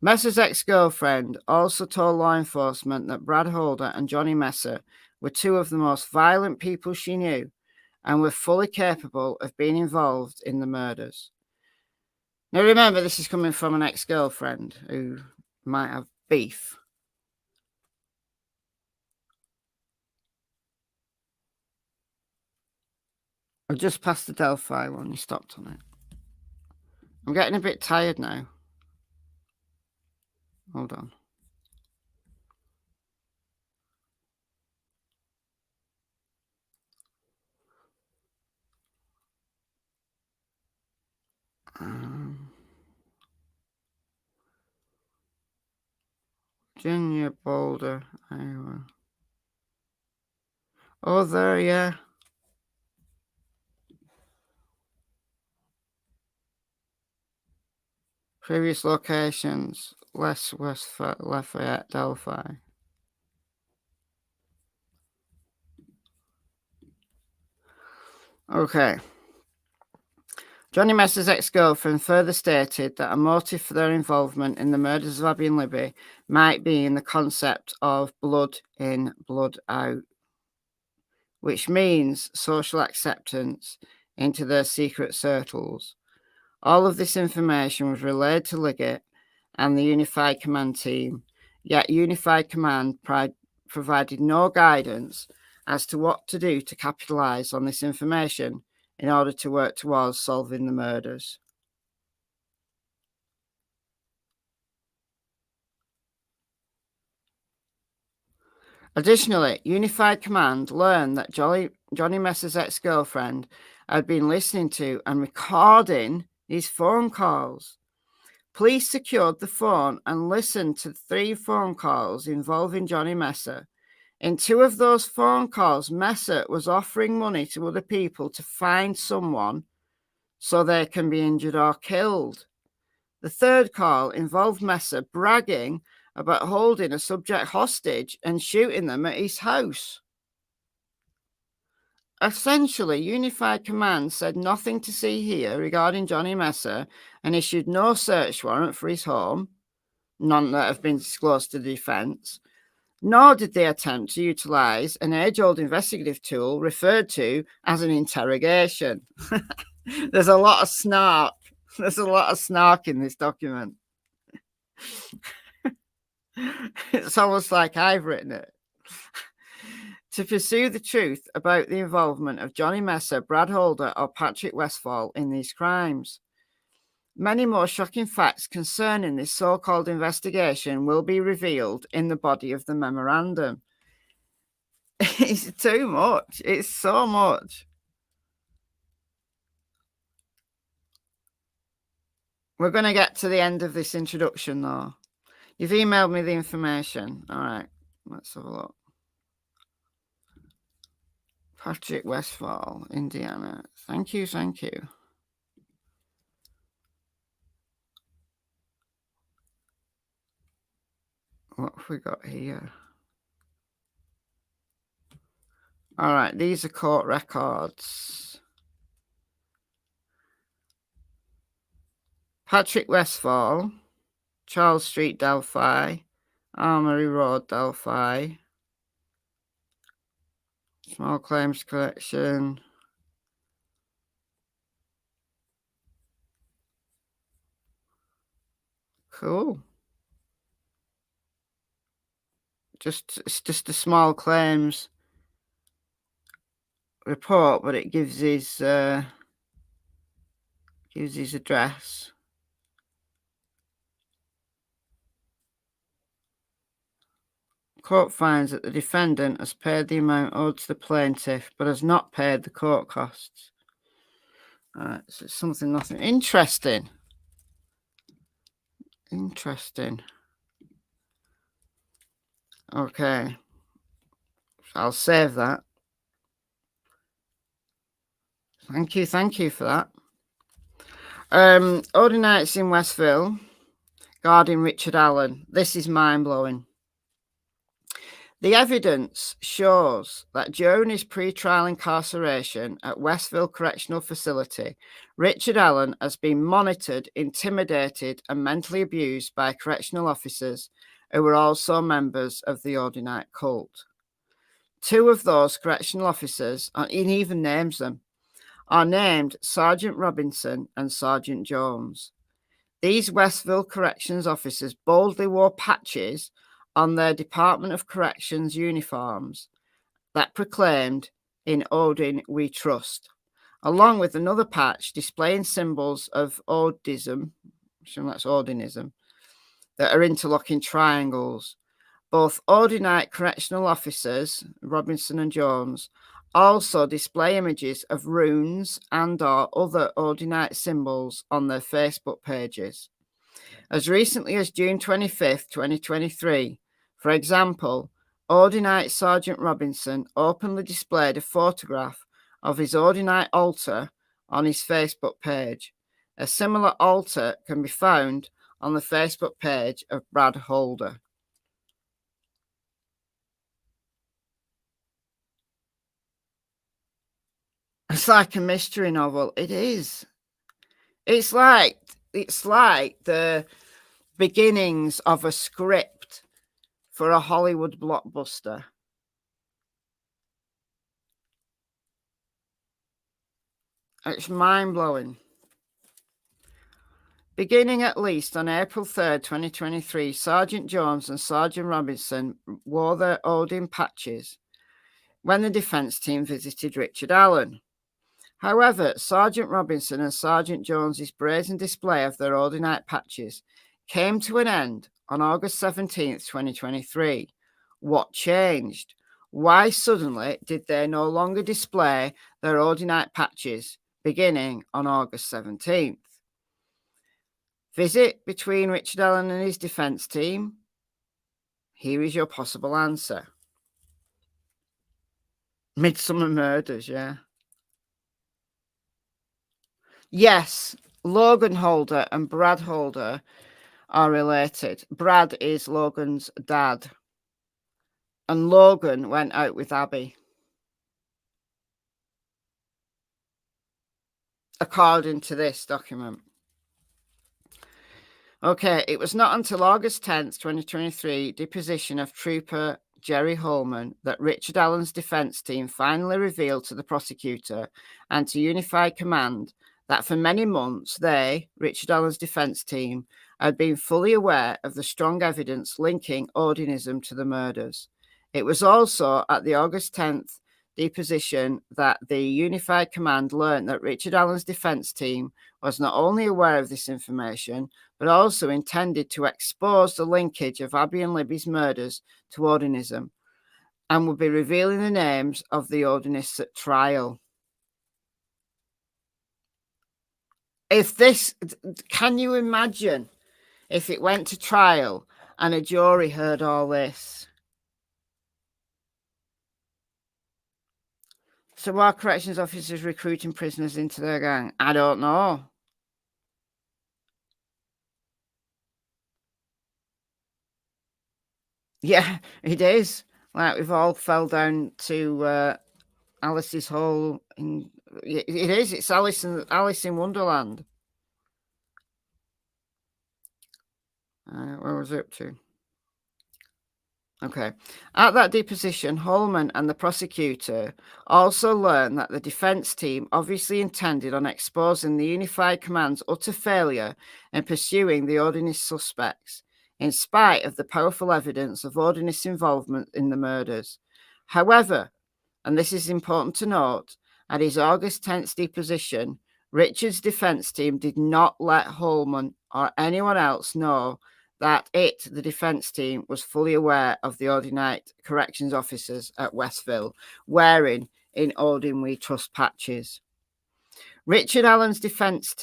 Messer's ex-girlfriend also told law enforcement that Brad Holder and Johnny Messer were two of the most violent people she knew and were fully capable of being involved in the murders. Now, remember, this is coming from an ex-girlfriend who might have beef. I've just passed the Delphi one. You stopped on it. I'm getting a bit tired now. Hold on. Virginia, Boulder, Iowa. Oh, there, yeah. Previous locations, West Lafayette, Delphi. Okay. Johnny Messer's ex-girlfriend further stated that a motive for their involvement in the murders of Abby and Libby might be in the concept of blood in, blood out, which means social acceptance into their secret circles. All of this information was relayed to Liggett and the Unified Command team, yet Unified Command provided no guidance as to what to do to capitalize on this information in order to work towards solving the murders. Additionally, Unified Command learned that Johnny Messer's ex-girlfriend had been listening to and recording his phone calls. Police secured the phone and listened to 3 phone calls involving Johnny Messer. In 2 of those phone calls, Messer was offering money to other people to find someone so they can be injured or killed. The 3rd call involved Messer bragging about holding a subject hostage and shooting them at his house. Essentially, Unified Command said nothing to see here regarding Johnny Messer and issued no search warrant for his home, none that have been disclosed to the defence, nor did they attempt to utilise an age-old investigative tool referred to as an interrogation. There's a lot of snark. There's a lot of snark in this document. It's almost like I've written it. To pursue the truth about the involvement of Johnny Messer, Brad Holder, or Patrick Westfall in these crimes. Many more shocking facts concerning this so-called investigation will be revealed in the body of the memorandum. It's too much. It's so much. We're going to get to the end of this introduction, though. You've emailed me the information. All right, let's have a look. Patrick Westfall, Indiana. Thank you, thank you. What have we got here? All right, these are court records. Patrick Westfall, Charles Street, Delphi, Armory Road, Delphi, Small Claims Collection. Cool. It's just a small claims report, but it gives his address. Court finds that the defendant has paid the amount owed to the plaintiff, but has not paid the court costs. All right, so it's something, nothing. Interesting. Okay. I'll save that. Thank you for that. Overnights in Westville, guarding Richard Allen. This is mind-blowing. The evidence shows that during his pre-trial incarceration at Westville Correctional Facility, Richard Allen has been monitored, intimidated, and mentally abused by correctional officers who were also members of the Odinite cult. Two of those correctional officers, and he even names them, are named Sergeant Robinson and Sergeant Jones. These Westville Corrections officers boldly wore patches on their Department of Corrections uniforms that proclaimed, "In Odin we trust," along with another patch displaying symbols of odinism, that's odinism, that are interlocking triangles. Both Odinite correctional officers, Robinson and Jones, also display images of runes and/or other Odinite symbols on their Facebook pages. As recently as June 25th, 2023, for example, Odinite Sergeant Robinson openly displayed a photograph of his Odinite altar on his Facebook page. A similar altar can be found on the Facebook page of Brad Holder. It's like a mystery novel. It is. It's like the beginnings of a script for a Hollywood blockbuster. It's mind-blowing. Beginning at least on April 3rd, 2023, Sergeant Jones and Sergeant Robinson wore their Odin patches when the defense team visited Richard Allen. However, Sergeant Robinson and Sergeant Jones's brazen display of their Odinite patches came to an end on August 17th, 2023. What changed? Why suddenly did they no longer display their Odinite patches beginning on August 17th? Visit between Richard Allen and his defense team? Here is your possible answer. Midsummer Murders, yeah. Yes, Logan Holder and Brad Holder are related. Brad is Logan's dad. And Logan went out with Abby. According to this document. Okay, it was not until August 10th, 2023, deposition of Trooper Jerry Holman, that Richard Allen's defense team finally revealed to the prosecutor and to Unified Command that for many months they, Richard Allen's defence team, had been fully aware of the strong evidence linking odinism to the murders. It was also at the August 10th deposition that the Unified Command learnt that Richard Allen's defence team was not only aware of this information, but also intended to expose the linkage of Abby and Libby's murders to odinism, and would be revealing the names of the Odinists at trial. If this, can you imagine if it went to trial and a jury heard all this? So are corrections officers recruiting prisoners into their gang? I don't know. Yeah, it is. Like we've all fell down to Alice's hole. It is. It's Alice in Wonderland. Where was it up to? Okay. At that deposition, Holman and the prosecutor also learned that the defence team obviously intended on exposing the Unified Command's utter failure in pursuing the Odinist suspects, in spite of the powerful evidence of Odinist involvement in the murders. However, and this is important to note, at his August 10th deposition, Richard's defence team did not let Holman or anyone else know that the defence team, was fully aware of the Odinite corrections officers at Withheld wearing in Odin We Trust patches. Richard Allen's defence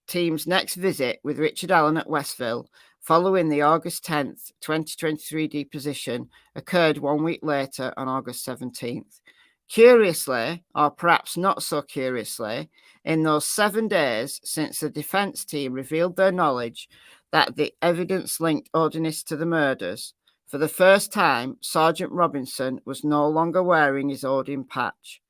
team's next visit with Richard Allen at Withheld, following the August 10th, 2023 deposition, occurred 1 week later on August 17th. Curiously, or perhaps not so curiously, in those 7 days since the defence team revealed their knowledge that the evidence linked Odinists to the murders, for the first time, Sergeant Robinson was no longer wearing his Odin patch.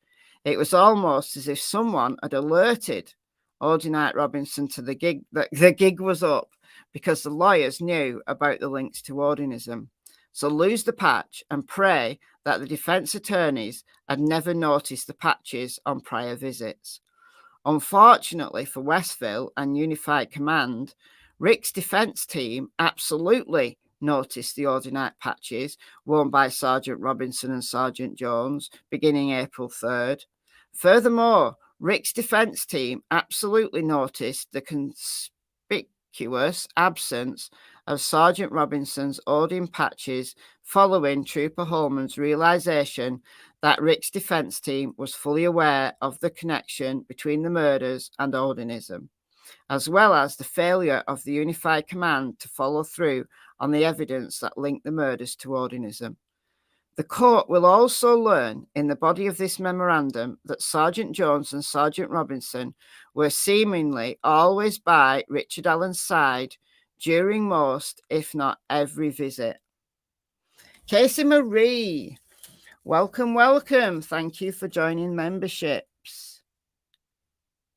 It was almost as if someone had alerted Odinite Robinson to the gig, that the gig was up, because the lawyers knew about the links to Odinism. So lose the patch and pray that the defence attorneys had never noticed the patches on prior visits. Unfortunately for Withheld and Unified Command, Rick's defence team absolutely noticed the Odinite patches worn by Sergeant Robinson and Sergeant Jones beginning April 3rd. Furthermore, Rick's defence team absolutely noticed the conspicuous absence of Sergeant Robinson's Odin patches following Trooper Holman's realisation that Rick's defence team was fully aware of the connection between the murders and Odinism, as well as the failure of the Unified Command to follow through on the evidence that linked the murders to Odinism. The court will also learn in the body of this memorandum that Sergeant Jones and Sergeant Robinson were seemingly always by Richard Allen's side during most, if not every, visit. Casey Marie, welcome, welcome. Thank you for joining memberships.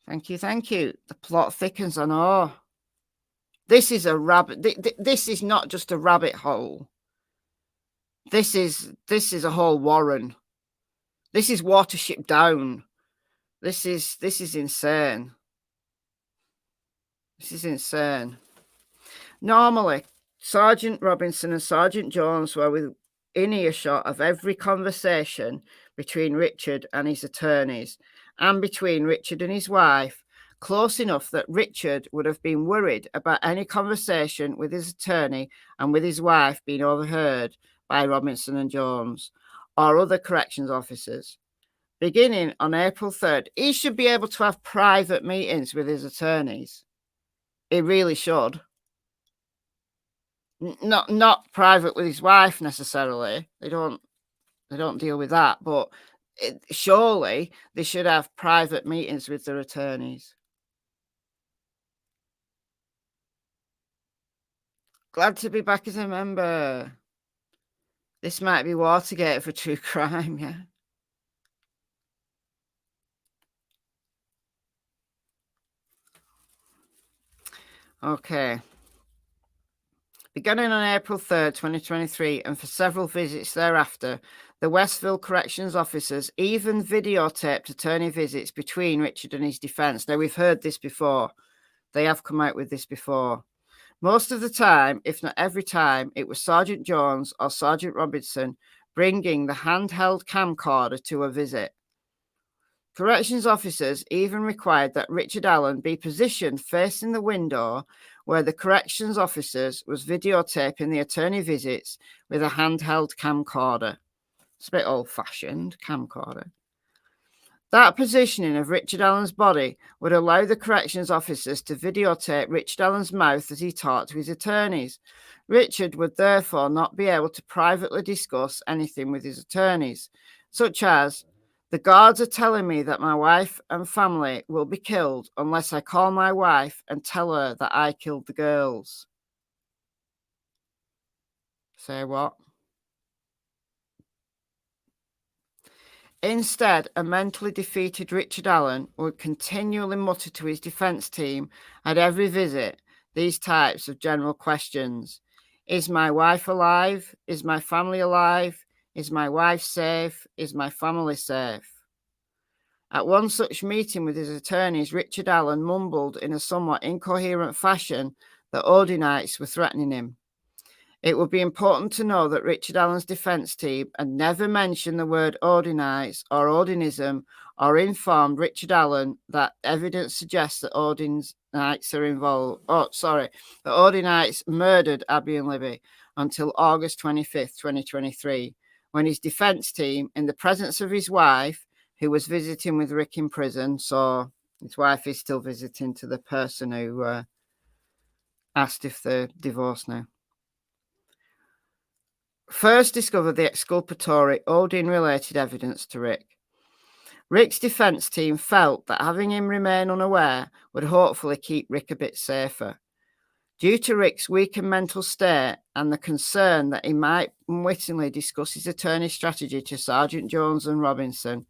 Thank you, thank you. The plot thickens, I know. This is a rabbit. This is not just a rabbit hole. This is a whole warren. This is Watership Down. This is insane. This is insane. Normally, Sergeant Robinson and Sergeant Jones were within earshot of every conversation between Richard and his attorneys, and between Richard and his wife, close enough that Richard would have been worried about any conversation with his attorney and with his wife being overheard by Robinson and Jones or other corrections officers. Beginning on April 3rd, he should be able to have private meetings with his attorneys. He really should. Not private with his wife necessarily. They don't deal with that, but surely they should have private meetings with their attorneys. Glad to be back as a member. This might be Watergate for true crime, yeah. Okay. Beginning on April 3rd, 2023, and for several visits thereafter, the Westville Corrections officers even videotaped attorney visits between Richard and his defence. Now, we've heard this before. They have come out with this before. Most of the time, if not every time, it was Sergeant Jones or Sergeant Robinson bringing the handheld camcorder to a visit. Corrections officers even required that Richard Allen be positioned facing the window where the corrections officers was videotaping the attorney visits with a handheld camcorder. It's a bit old-fashioned, camcorder. That positioning of Richard Allen's body would allow the corrections officers to videotape Richard Allen's mouth as he talked to his attorneys. Richard would therefore not be able to privately discuss anything with his attorneys, such as, "The guards are telling me that my wife and family will be killed unless I call my wife and tell her that I killed the girls." Say what? Instead, a mentally defeated Richard Allen would continually mutter to his defence team at every visit these types of general questions. Is my wife alive? Is my family alive? Is my wife safe? Is my family safe? At one such meeting with his attorneys, Richard Allen mumbled in a somewhat incoherent fashion that Odinites were threatening him. It would be important to know that Richard Allen's defence team had never mentioned the word Odinites or Odinism or informed Richard Allen that evidence suggests that Odinites are involved. That Odinites murdered Abby and Libby until August 25th, 2023, when his defence team, in the presence of his wife, who was visiting with Rick in prison, so his wife is still visiting to the person who asked if they're divorced now, first discovered the exculpatory Odin-related evidence to Rick. Rick's defence team felt that having him remain unaware would hopefully keep Rick a bit safer. Due to Rick's weakened mental state and the concern that he might unwittingly discuss his attorney's strategy to Sergeant Jones and Robinson,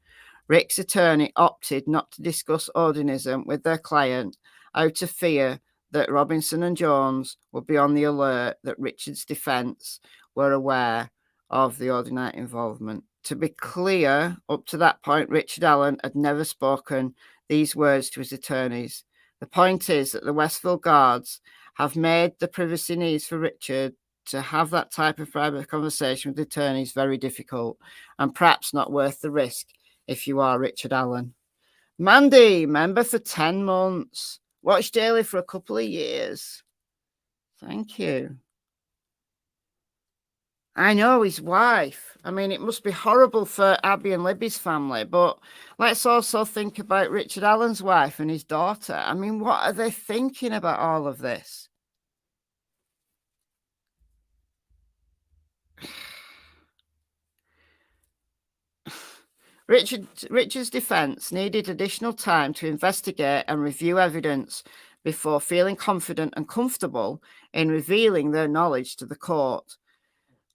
Rick's attorney opted not to discuss Odinism with their client out of fear that Robinson and Jones would be on the alert that Richard's defence were aware of the Odinite involvement. To be clear, up to that point, Richard Allen had never spoken these words to his attorneys. The point is that the Westville guards have made the privacy needs for Richard to have that type of private conversation with attorneys very difficult and perhaps not worth the risk if you are Richard Allen. Mandy, member for 10 months. Watch daily for a couple of years. Thank you. I know, his wife. I mean, it must be horrible for Abby and Libby's family, but let's also think about Richard Allen's wife and his daughter. I mean, what are they thinking about all of this? Richard's defence needed additional time to investigate and review evidence before feeling confident and comfortable in revealing their knowledge to the court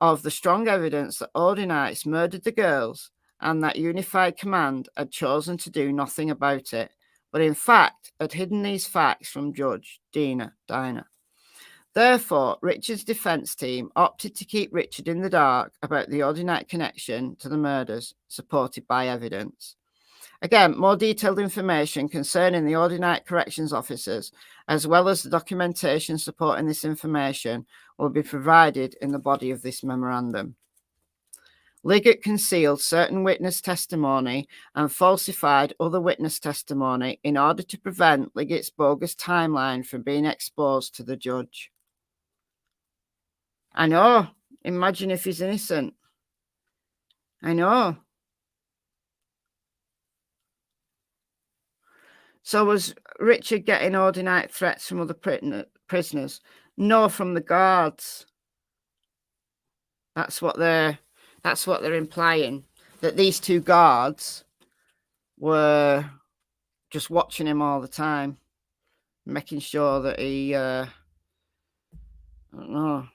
of the strong evidence that Odinites murdered the girls and that Unified Command had chosen to do nothing about it, but in fact had hidden these facts from Judge Dinah. Therefore, Richard's defence team opted to keep Richard in the dark about the Odinite connection to the murders, supported by evidence. Again, more detailed information concerning the Odinite corrections officers, as well as the documentation supporting this information, will be provided in the body of this memorandum. Liggett concealed certain witness testimony and falsified other witness testimony in order to prevent Liggett's bogus timeline from being exposed to the judge. I know. Imagine if he's innocent. I know. So was Richard getting Odinite threats from other prisoners? No, from the guards. That's what they're implying. That these two guards were just watching him all the time, making sure that he I don't know.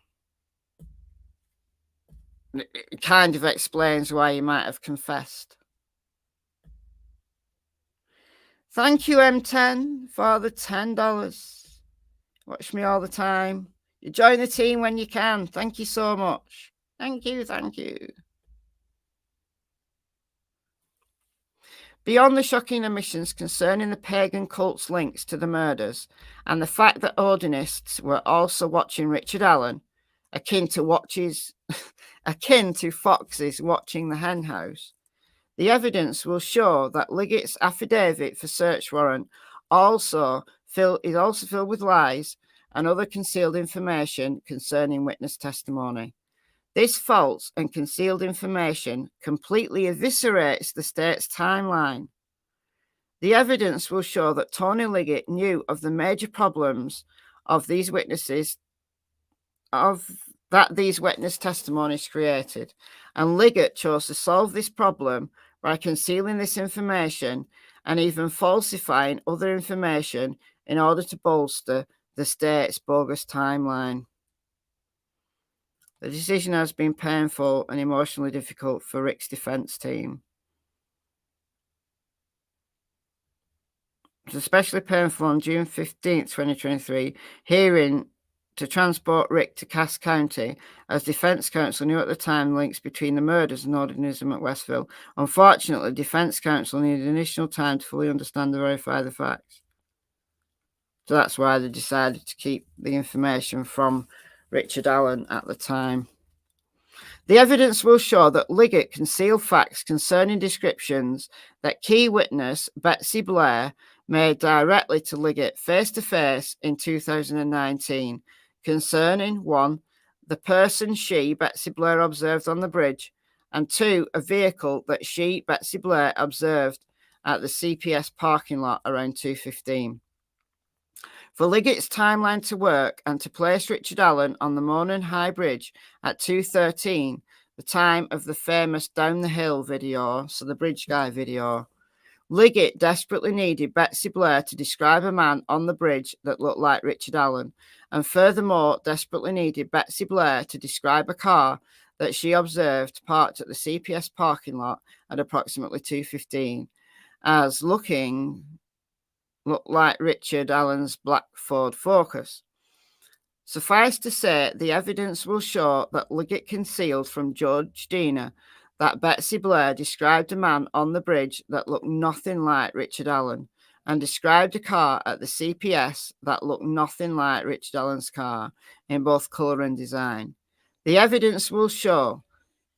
It kind of explains why he might have confessed. Thank you, M10, for the $10. Watch me all the time. You join the team when you can. Thank you so much. Thank you, thank you. Beyond the shocking omissions concerning the pagan cult's links to the murders and the fact that Odinists were also watching Richard Allen, akin to foxes watching the hen house, the evidence will show that Liggett's affidavit for search warrant is also filled with lies and other concealed information concerning witness testimony. This false and concealed information completely eviscerates the state's timeline. The evidence will show that Tony Liggett knew of the major problems of these witness testimonies created, and Liggett chose to solve this problem by concealing this information and even falsifying other information in order to bolster the state's bogus timeline. The decision has been painful and emotionally difficult for Rick's defense team. It was especially painful on June 15th, 2023, hearing to transport Rick to Cass County, as defense counsel knew at the time links between the murders and odinism at Withheld. Unfortunately, defense counsel needed additional time to fully understand and verify the facts. So that's why they decided to keep the information from Richard Allen at the time. The evidence will show that Liggett concealed facts concerning descriptions that key witness Betsy Blair made directly to Liggett face-to-face in 2019 concerning 1. the person Betsy Blair, observed on the bridge, and 2. a vehicle that Betsy Blair, observed at the CPS parking lot around 2:15. For Liggett's timeline to work and to place Richard Allen on the Monon High Bridge at 2:13, the time of the famous Down the Hill video, so the bridge guy video, Liggett desperately needed Betsy Blair to describe a man on the bridge that looked like Richard Allen, and furthermore desperately needed Betsy Blair to describe a car that she observed parked at the CPS parking lot at approximately 2:15 as looked like Richard Allen's black Ford Focus. Suffice to say, the evidence will show that Liggett concealed from Judge Dina that Betsy Blair described a man on the bridge that looked nothing like Richard Allen, and described a car at the CPS that looked nothing like Richard Allen's car in both colour and design. The evidence will show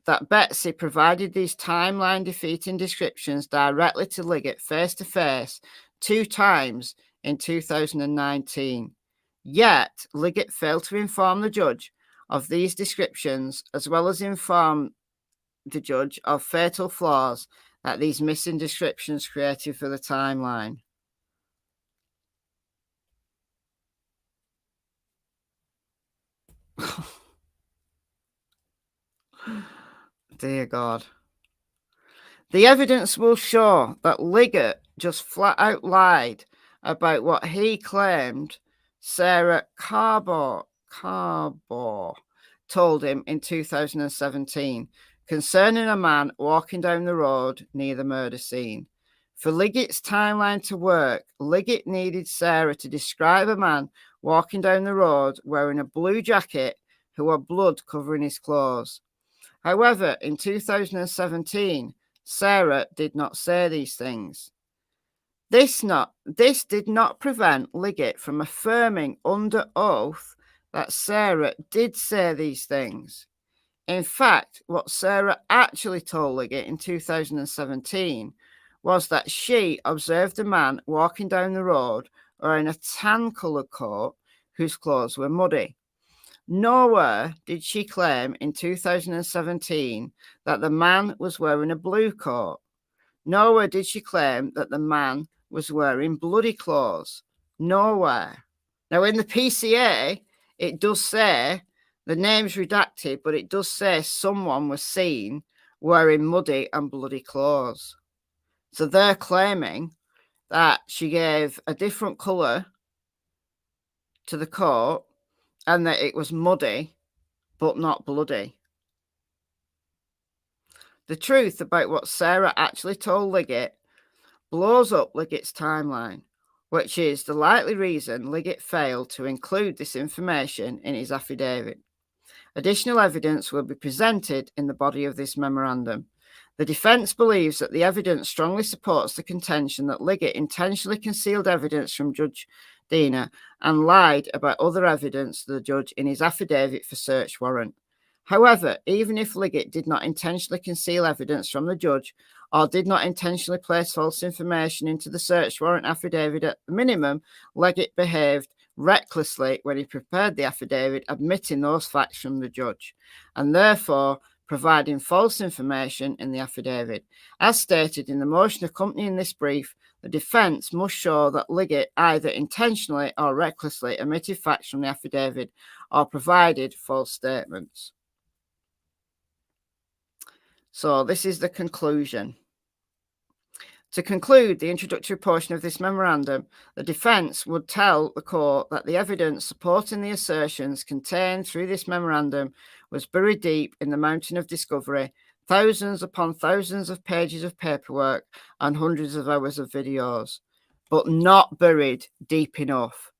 that Betsy provided these timeline-defeating descriptions directly to Liggett face-to-face 2 times in 2019. Yet, Liggett failed to inform the judge of these descriptions, as well as inform the judge of fatal flaws that these missing descriptions created for the timeline. Dear God. The evidence will show that Liggett just flat out lied about what he claimed Sarah Carbo told him in 2017 concerning a man walking down the road near the murder scene. For Liggett's timeline to work, Liggett needed Sarah to describe a man walking down the road wearing a blue jacket who had blood covering his clothes. However, in 2017, Sarah did not say these things. This did not prevent Liggett from affirming under oath that Sarah did say these things. In fact, what Sarah actually told Liggett in 2017 was that she observed a man walking down the road wearing a tan-coloured coat whose clothes were muddy. Nowhere did she claim in 2017 that the man was wearing a blue coat. Nowhere did she claim that the man was wearing bloody clothes. Nowhere. Now, in the PCA, it does say, the name's redacted, but it does say someone was seen wearing muddy and bloody clothes. So they're claiming that she gave a different colour to the coat and that it was muddy, but not bloody. The truth about what Sarah actually told Liggett blows up Liggett's timeline. which is the likely reason Liggett failed to include this information in his affidavit. Additional evidence will be presented in the body of this memorandum. The defence believes that the evidence strongly supports the contention that Liggett intentionally concealed evidence from Judge Dina and lied about other evidence to the judge in his affidavit for search warrant. However, even if Liggett did not intentionally conceal evidence from the judge or did not intentionally place false information into the search warrant affidavit, at the minimum, Liggett behaved recklessly when he prepared the affidavit, admitting those facts from the judge, and therefore providing false information in the affidavit. As stated in the motion accompanying this brief, the defence must show that Liggett either intentionally or recklessly omitted facts from the affidavit or provided false statements. So this is the conclusion. To conclude the introductory portion of this memorandum, the defence would tell the court that the evidence supporting the assertions contained through this memorandum was buried deep in the mountain of discovery, thousands upon thousands of pages of paperwork and hundreds of hours of videos, but not buried deep enough.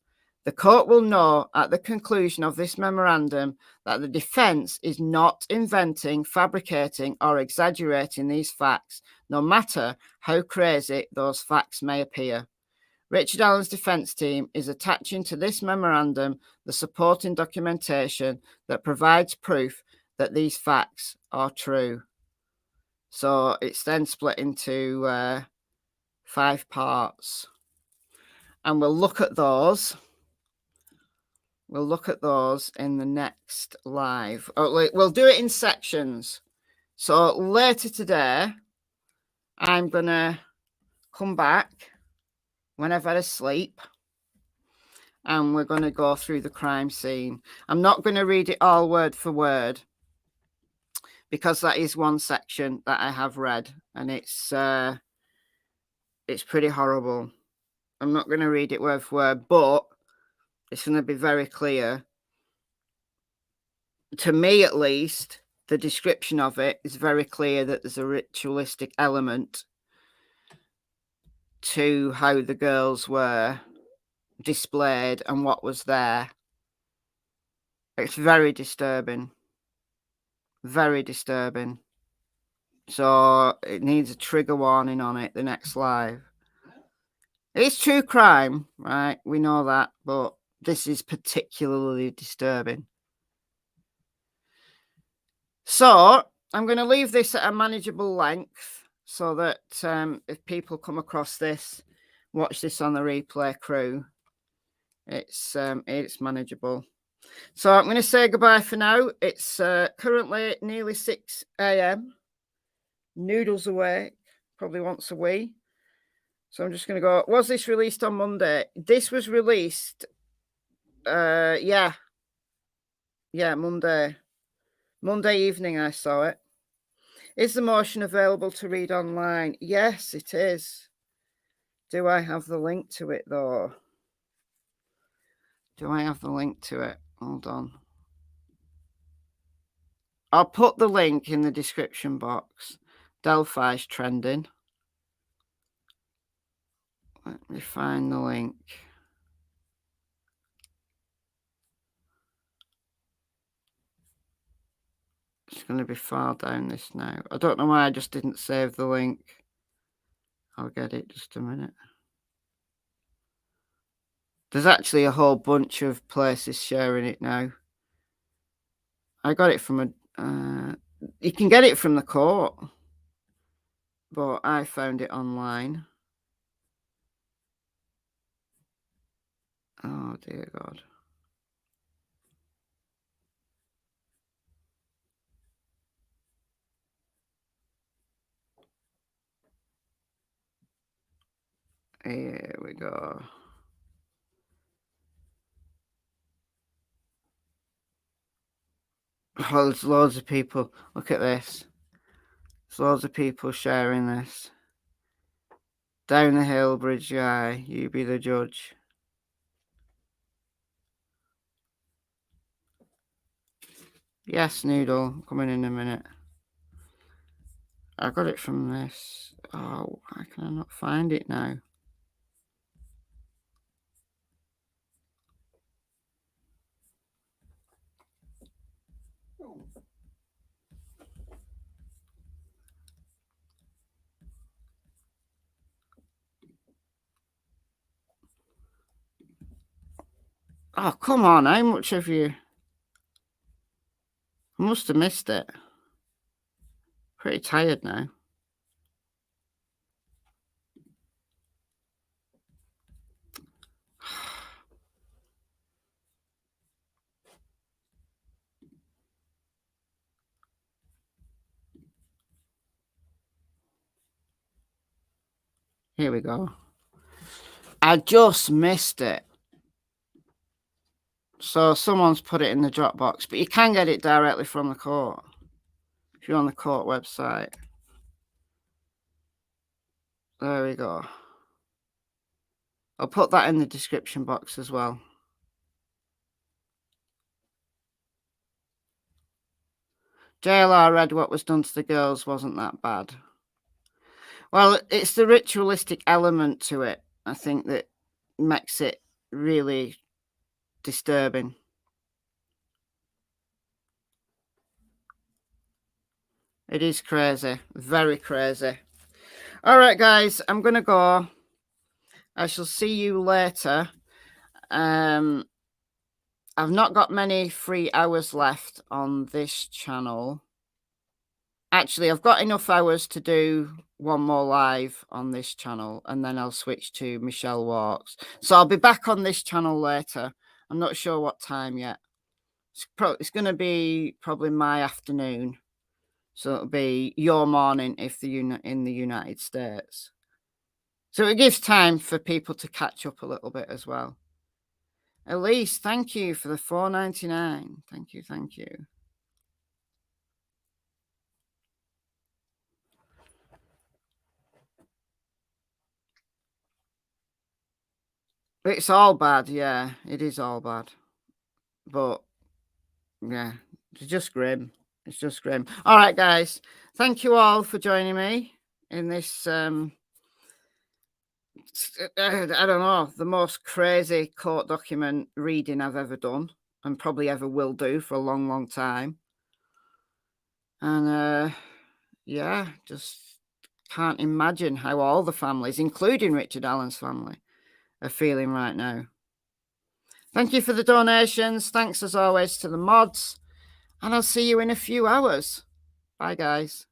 The court will know at the conclusion of this memorandum that the defence is not inventing, fabricating, or exaggerating these facts, no matter how crazy those facts may appear. Richard Allen's defence team is attaching to this memorandum the supporting documentation that provides proof that these facts are true. So it's then split into 5 parts. And we'll look at those. We'll look at those in the next live. We'll do it in sections. So later today, I'm going to come back when I've had a sleep, and we're going to go through the crime scene. I'm not going to read it all word for word, because that is one section that I have read, and it's pretty horrible. I'm not going to read it word for word, but it's going to be very clear. To me, at least, the description of it is very clear that there's a ritualistic element to how the girls were displayed and what was there. It's very disturbing. Very disturbing. So it needs a trigger warning on it, the next live. It's true crime, right? We know that, but this is particularly disturbing. So I'm going to leave this at a manageable length so that if people come across this, watch this on the replay crew, it's manageable. So I'm going to say goodbye for now. It's currently nearly 6 a.m. Noodles awake, probably wants a wee. So I'm just going to go. Was this released on Monday? This was released, yeah, Monday. Monday evening I saw it. Is the motion available to read online? Yes, it is. Do I have the link to it, though? Do I have the link to it? Hold on. I'll put the link in the description box. Delphi's trending. Let me find the link. It's going to be far down this now. I don't know why I just didn't save the link. I'll get it just a minute. There's actually a whole bunch of places sharing it now. I got it from a... you can get it from the court, but I found it online. Oh, dear God. Here we go. Oh, there's loads of people. Look at this. There's loads of people sharing this. Down the hill, bridge guy, you be the judge. Yes, Noodle, coming in a minute. I got it from this. Oh, why can I not find it now? Oh, come on. How much have you? I must have missed it. Pretty tired now. Here we go. I just missed it. So someone's put it in the Dropbox, but you can get it directly from the court if you're on the court website. There we go. I'll put that in the description box as well. JLR read what was done to the girls wasn't that bad. Well, it's the ritualistic element to it, I think, that makes it really disturbing. It is crazy, very crazy. All right, guys, I'm going to go. I shall see you later. I've not got many free hours left on this channel. Actually, I've got enough hours to do one more live on this channel, and then I'll switch to Michelle Walks. So I'll be back on this channel later. I'm not sure what time yet. It's going to be probably my afternoon. So it'll be your morning if in the United States. So it gives time for people to catch up a little bit as well. Elise, thank you for the $4.99. Thank you, thank you. It's all bad, yeah. It is all bad. But, yeah, it's just grim. It's just grim. All right, guys. Thank you all for joining me in this, I don't know, the most crazy court document reading I've ever done and probably ever will do for a long, long time. And, yeah, just can't imagine how all the families, including Richard Allen's family, are feeling right now. Thank you for the donations. Thanks, as always, to the mods. And I'll see you in a few hours. Bye, guys.